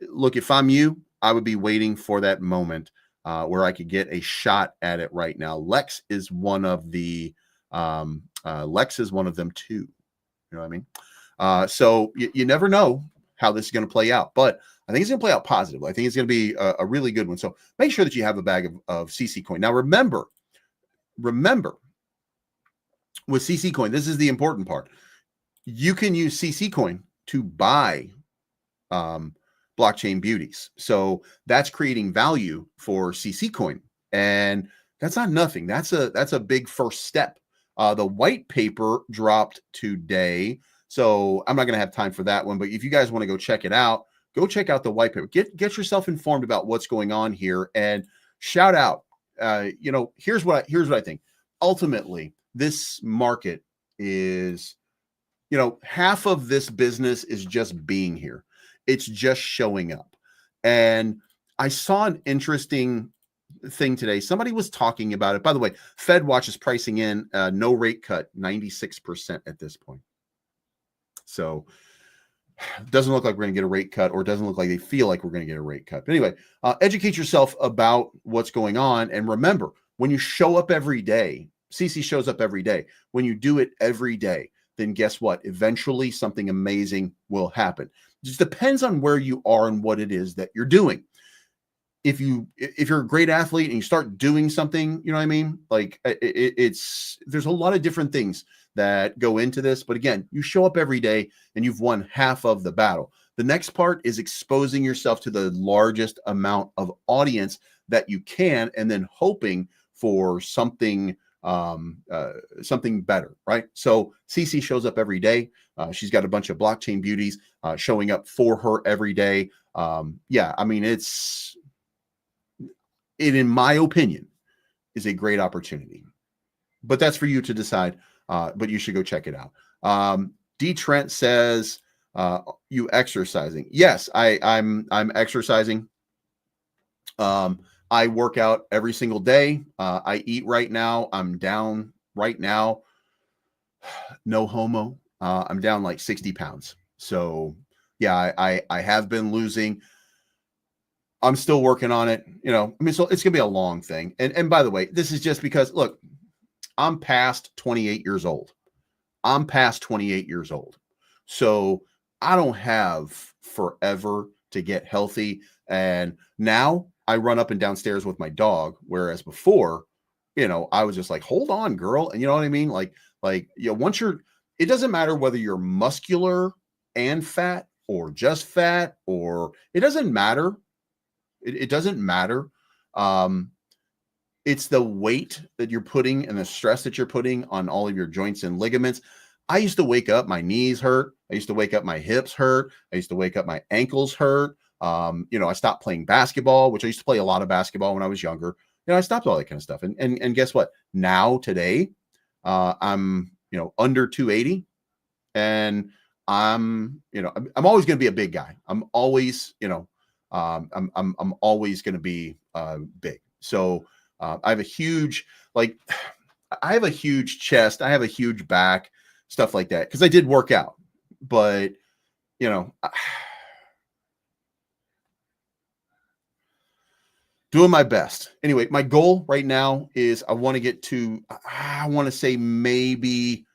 look, if I'm you, I would be waiting for that moment where I could get a shot at it right now. Lex is one of the Lex is one of them too. You know what I mean? So you never know how this is going to play out, but I think it's going to play out positively. I think it's going to be a really good one. So make sure that you have a bag of CC coin. Now, remember, with CC coin, this is the important part. You can use CC coin to buy blockchain beauties. So that's creating value for CC coin. And that's not nothing. That's a big first step. The white paper dropped today. So I'm not going to have time for that one, but if you guys want to go check it out, go check out the white paper. Get yourself informed about what's going on here, and shout out. Here's what I think. Ultimately, this market is, half of this business is just being here. It's just showing up. And I saw an interesting thing today. Somebody was talking about it. By the way, FedWatch is pricing in no rate cut 96% at this point. So it doesn't look like we're going to get a rate cut, or it doesn't look like they feel like we're going to get a rate cut. But anyway, educate yourself about what's going on. And remember, when you show up every day, CC shows up every day. When you do it every day, then guess what? Eventually something amazing will happen. It just depends on where you are and what it is that you're doing. If you're a great athlete and you start doing something, you know what I mean? Like there's a lot of different things that go into this. But again, you show up every day and you've won half of the battle. The next part is exposing yourself to the largest amount of audience that you can, and then hoping for something better, right? So CC shows up every day. She's got a bunch of blockchain beauties showing up for her every day. Yeah, I mean, it, in my opinion, is a great opportunity. But that's for you to decide. But you should go check it out. D. Trent says, "You exercising?" Yes, I'm exercising. I work out every single day. I eat right now. I'm down right now. No homo. I'm down like 60 pounds. So yeah, I have been losing. I'm still working on it. So it's gonna be a long thing. And by the way, this is just because, look, I'm past 28 years old. So I don't have forever to get healthy. And now I run up and downstairs with my dog. Whereas before, I was just like, hold on, girl. And you know what I mean? Like, once it doesn't matter whether you're muscular and fat or just fat, or it doesn't matter. It doesn't matter. It's the weight that you're putting and the stress that you're putting on all of your joints and ligaments. I used to wake up, my knees hurt. I used to wake up, my hips hurt. I used to wake up, my ankles hurt. I stopped playing basketball, which I used to play a lot of basketball when I was younger. I stopped all that kind of stuff. And guess what? Now today, I'm, under 280, and I'm always going to be a big guy. I'm always, I'm always going to be big. So I have a huge chest. I have a huge back, stuff like that, because I did work out. But doing my best. Anyway, my goal right now is I want to get to, I want to say maybe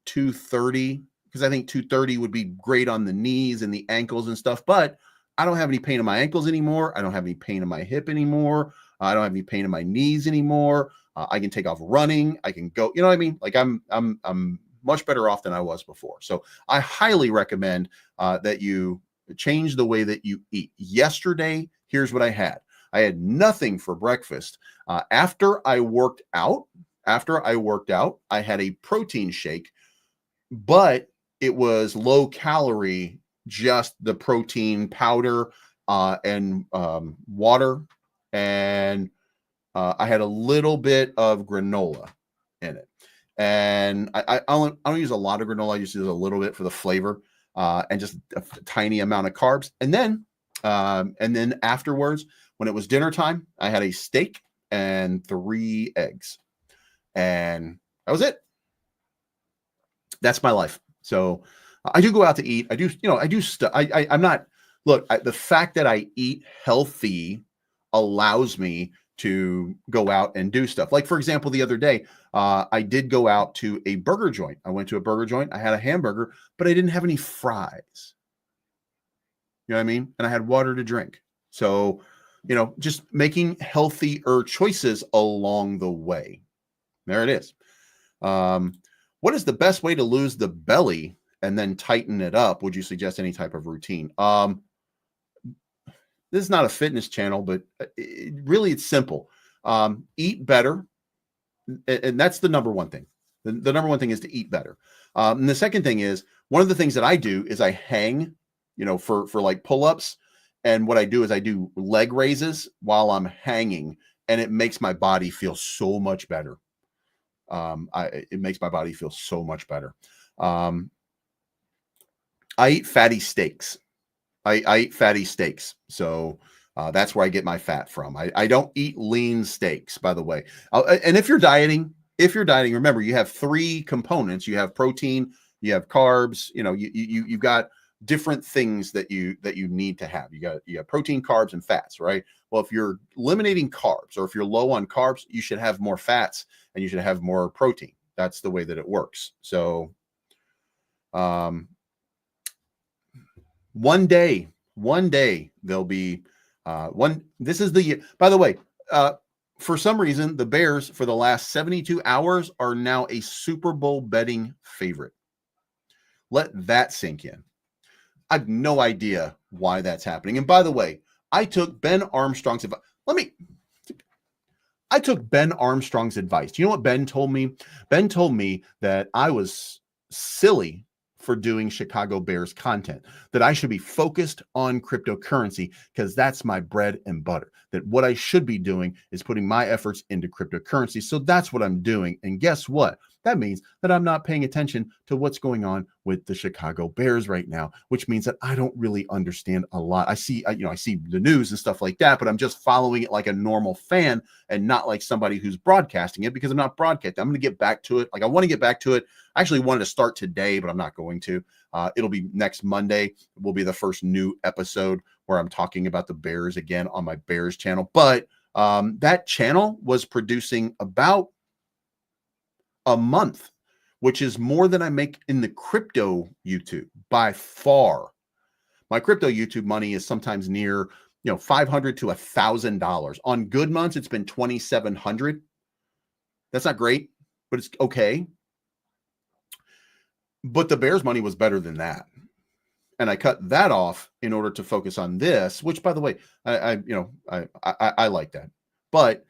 230, because I think 230 would be great on the knees and the ankles and stuff. But I don't have any pain in my ankles anymore. I don't have any pain in my hip anymore. I don't have any pain in my knees anymore. I can take off running. I can go, you know what I mean? Like I'm much better off than I was before. So I highly recommend that you change the way that you eat. Yesterday, here's what I had. I had nothing for breakfast. After I worked out, I had a protein shake, but it was low calorie, just the protein powder and water. And I had a little bit of granola in it. And I don't use a lot of granola. I just use a little bit for the flavor and just a tiny amount of carbs. And then And then afterwards, when it was dinner time, I had a steak and 3 eggs. And that was it. That's my life. So I do go out to eat. I do, I do stuff. I'm not, look, the fact that I eat healthy allows me to go out and do stuff. Like, for example, the other day, I did go out to a burger joint. I went to a burger joint. I had a hamburger, but I didn't have any fries. You know what I mean? And I had water to drink. So, just making healthier choices along the way. There it is. What is the best way to lose the belly and then tighten it up? Would you suggest any type of routine? This is not a fitness channel, but really it's simple. Eat better. And that's the number one thing. The number one thing is to eat better. And the second thing is, one of the things that I do is I hang, for like pull-ups. And what I do is I do leg raises while I'm hanging, and it makes my body feel so much better. It makes my body feel so much better. I eat fatty steaks. I eat fatty steaks. So that's where I get my fat from. I don't eat lean steaks, by the way. And if you're dieting, remember, you have 3 components. You have protein, you have carbs, you've got different things that you need to have. You have protein, carbs, and fats, right? Well, if you're eliminating carbs, or if you're low on carbs, you should have more fats and you should have more protein. That's the way that it works. So one day there'll be this is the, by the way, for some reason, the Bears for the last 72 hours are now a Super Bowl betting favorite. Let that sink in. I have no idea why that's happening. And by the way, I took Ben Armstrong's advice. I took Ben Armstrong's advice. Do you know what Ben told me? Ben told me that I was silly for doing Chicago Bears content, that I should be focused on cryptocurrency because that's my bread and butter, that what I should be doing is putting my efforts into cryptocurrency. So that's what I'm doing. And guess what? That means that I'm not paying attention to what's going on with the Chicago Bears right now, which means that I don't really understand a lot. I see the news and stuff like that, but I'm just following it like a normal fan and not like somebody who's broadcasting it, because I'm not broadcasting. I'm going to get back to it. Like, I want to get back to it. I actually wanted to start today, but I'm not going to. It'll be next Monday. Will be the first new episode where I'm talking about the Bears again on my Bears channel. But that channel was producing about a month, which is more than I make in the crypto YouTube by far. My crypto YouTube money is sometimes near, $500 to $1,000. On good months, it's been $2,700. That's not great, but it's okay. But the Bears money was better than that. And I cut that off in order to focus on this, which, by the way, I like that. But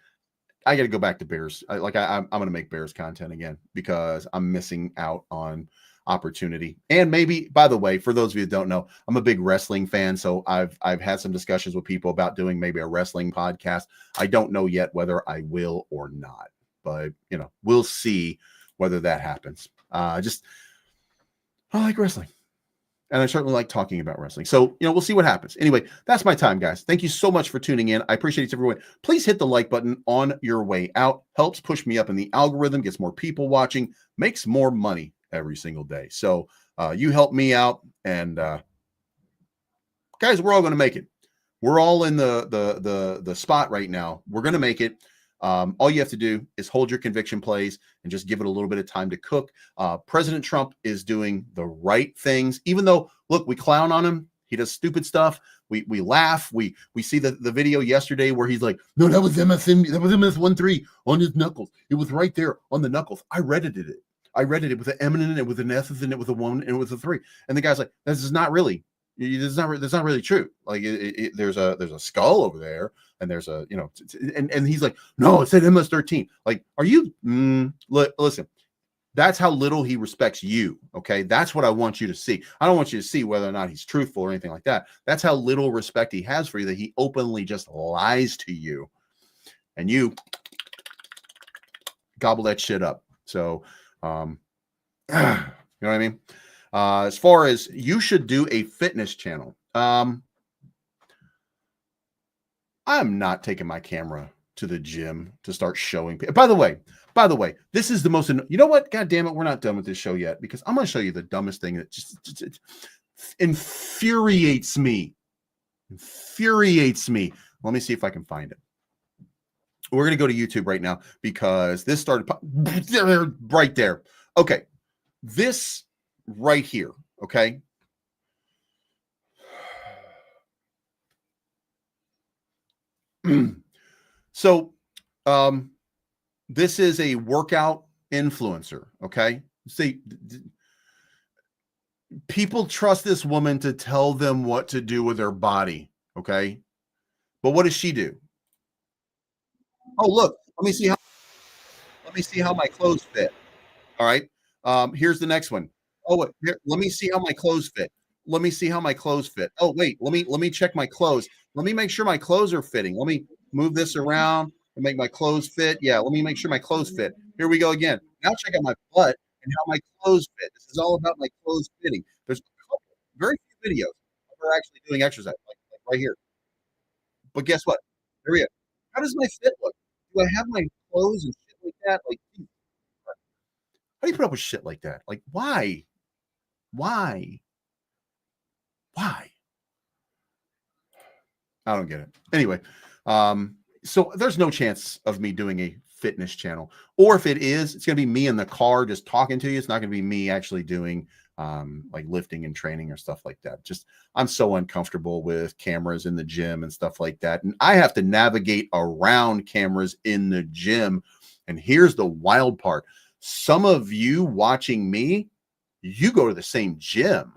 I got to go back to Bears. I'm going to make Bears content again because I'm missing out on opportunity. And maybe, by the way, for those of you that don't know, I'm a big wrestling fan. So I've had some discussions with people about doing maybe a wrestling podcast. I don't know yet whether I will or not, but we'll see whether that happens. I like wrestling. And I certainly like talking about wrestling. So, we'll see what happens. Anyway, that's my time, guys. Thank you so much for tuning in. I appreciate everyone. Please hit the like button on your way out. Helps push me up in the algorithm, gets more people watching, makes more money every single day. So you help me out. And guys, we're all going to make it. We're all in the spot right now. We're going to make it. All you have to do is hold your conviction plays and just give it a little bit of time to cook. President Trump is doing the right things, even though, look, we clown on him. He does stupid stuff. We laugh. We see the video yesterday where he's like, no, that was MSM. That was MS13 on his knuckles. It was right there on the knuckles. I reddited it. With an M in it, with an S in it, with a 1 and with a 3. And the guy's like, this is not really. That's not really true. Like there's a skull over there, and there's a and he's like, no, it said MS13. Like, are you? Listen, that's how little he respects you. Okay, that's what I want you to see. I don't want you to see whether or not he's truthful or anything like that. That's how little respect he has for you, that he openly just lies to you, and you gobble that shit up. So, you know what I mean? As far as you should do a fitness channel. I'm not taking my camera to the gym to start showing people. By the way, this is the most, you know what? God damn it. We're not done with this show yet, because I'm going to show you the dumbest thing that just infuriates me. Infuriates me. Let me see if I can find it. We're going to go to YouTube right now, because this started right there. Okay. This right here. Okay. So, this is a workout influencer. Okay. See, people trust this woman to tell them what to do with their body. Okay. But what does she do? Oh, look, let me see how my clothes fit. All right. Here's the next one. Oh, wait, here, let me see how my clothes fit. Let me see how my clothes fit. Oh, wait, let me check my clothes. Let me make sure my clothes are fitting. Let me move this around and make my clothes fit. Yeah, let me make sure my clothes fit. Here we go again. Now check out my butt and how my clothes fit. This is all about my clothes fitting. There's very few videos of her actually doing exercise, like right here. But guess what? Here we go. How does my fit look? Do I have my clothes and shit like that? Like, how do you put up with shit like that? Like, why? Why? Why? I don't get it. Anyway, so there's no chance of me doing a fitness channel, or if it is, it's going to be me in the car just talking to you. It's not going to be me actually doing like lifting and training or stuff like that. Just, I'm so uncomfortable with cameras in the gym and stuff like that. And I have to navigate around cameras in the gym. And here's the wild part. Some of you watching me, you go to the same gym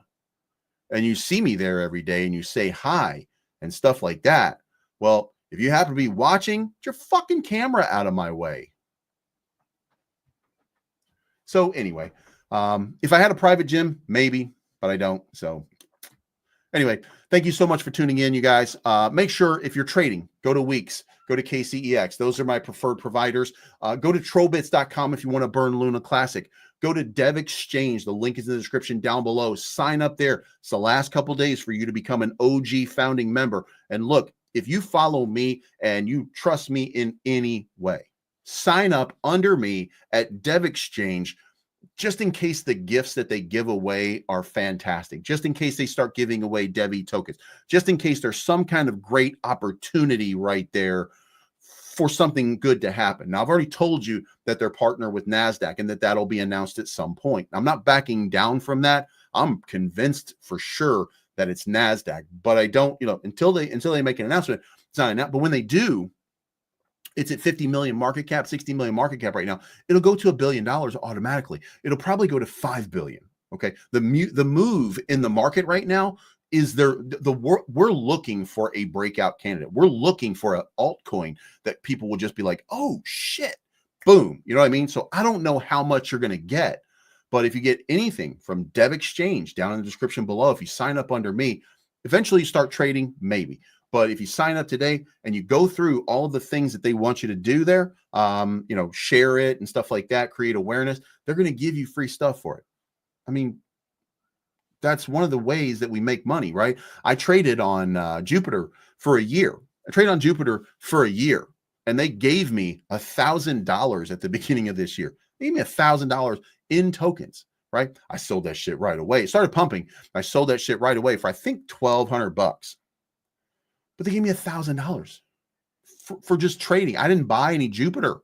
and you see me there every day and you say hi and stuff like that. Well, if you happen to be watching, get your fucking camera out of my way. So anyway, if I had a private gym, maybe, but I don't. So anyway, thank you so much for tuning in, you guys. Make sure if you're trading, go to Weeks, go to KCEX. Those are my preferred providers. Go to trobits.com if you want to burn Luna Classic. Go to Dev Exchange. The link is in the description down below. Sign up there. It's the last couple days for you to become an OG founding member. And look, if you follow me and you trust me in any way, sign up under me at Dev Exchange, just in case the gifts that they give away are fantastic, just in case they start giving away Devi tokens, just in case there's some kind of great opportunity right there for something good to happen. Now, I've already told you that they're partnered with NASDAQ and that that'll be announced at some point. I'm not backing down from that. I'm convinced for sure that it's NASDAQ, but I don't, until they make an announcement, it's not announced. But when they do, it's at 50 million market cap, 60 million market cap right now. It'll go to $1 billion automatically. It'll probably go to 5 billion. Okay. The move in the market right now is we're looking for a breakout candidate. We're looking for an altcoin that people will just be like, oh shit, boom. You know what I mean? So I don't know how much you're going to get, but if you get anything from Dev Exchange down in the description below, if you sign up under me, eventually you start trading, maybe. But if you sign up today and you go through all of the things that they want you to do there, share it and stuff like that, create awareness, they're going to give you free stuff for it. I mean, that's one of the ways that we make money, right? I traded on Jupiter for a year. And they gave me $1,000 at the beginning of this year. They gave me $1,000 in tokens, right? I sold that shit right away. It started pumping. I sold that shit right away for, I think, $1,200. But they gave me $1,000 for just trading. I didn't buy any Jupiter,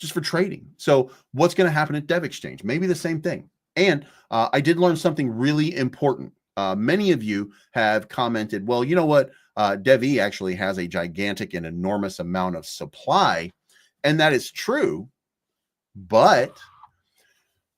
just for trading. So what's going to happen at Dev Exchange? Maybe the same thing. And I did learn something really important. Many of you have commented, well, you know what? DevE actually has a gigantic and enormous amount of supply. And that is true. But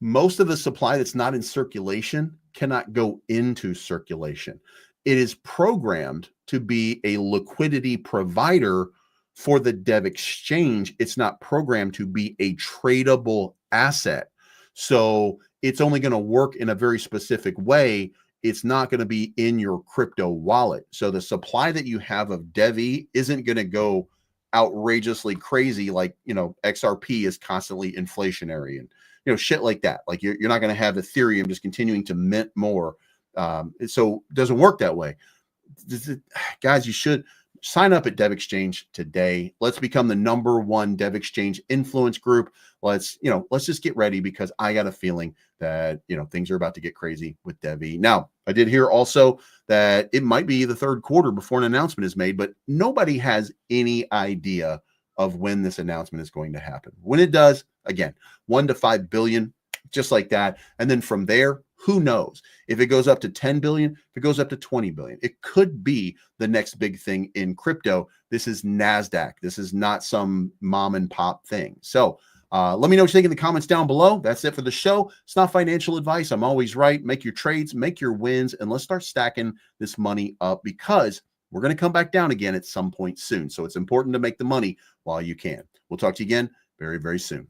most of the supply that's not in circulation cannot go into circulation. It is programmed to be a liquidity provider for the Dev Exchange. It's not programmed to be a tradable asset. So it's only going to work in a very specific way. It's not going to be in your crypto wallet. So the supply that you have of DevE isn't going to go outrageously crazy like, XRP is constantly inflationary and, shit like that. Like you're not going to have Ethereum just continuing to mint more. So it doesn't work that way. Guys, you should sign up at Dev Exchange today. Let's become the #1 Dev Exchange influence group. Let's just get ready, because I got a feeling that, things are about to get crazy with Devi. Now, I did hear also that it might be the third quarter before an announcement is made, but nobody has any idea of when this announcement is going to happen. When it does, again, 1 to 5 billion, just like that. And then from there, who knows? If it goes up to 10 billion, if it goes up to 20 billion, it could be the next big thing in crypto. This is NASDAQ. This is not some mom and pop thing. So let me know what you think in the comments down below. That's it for the show. It's not financial advice. I'm always right. Make your trades, make your wins, and let's start stacking this money up, because we're going to come back down again at some point soon. So it's important to make the money while you can. We'll talk to you again very, very soon.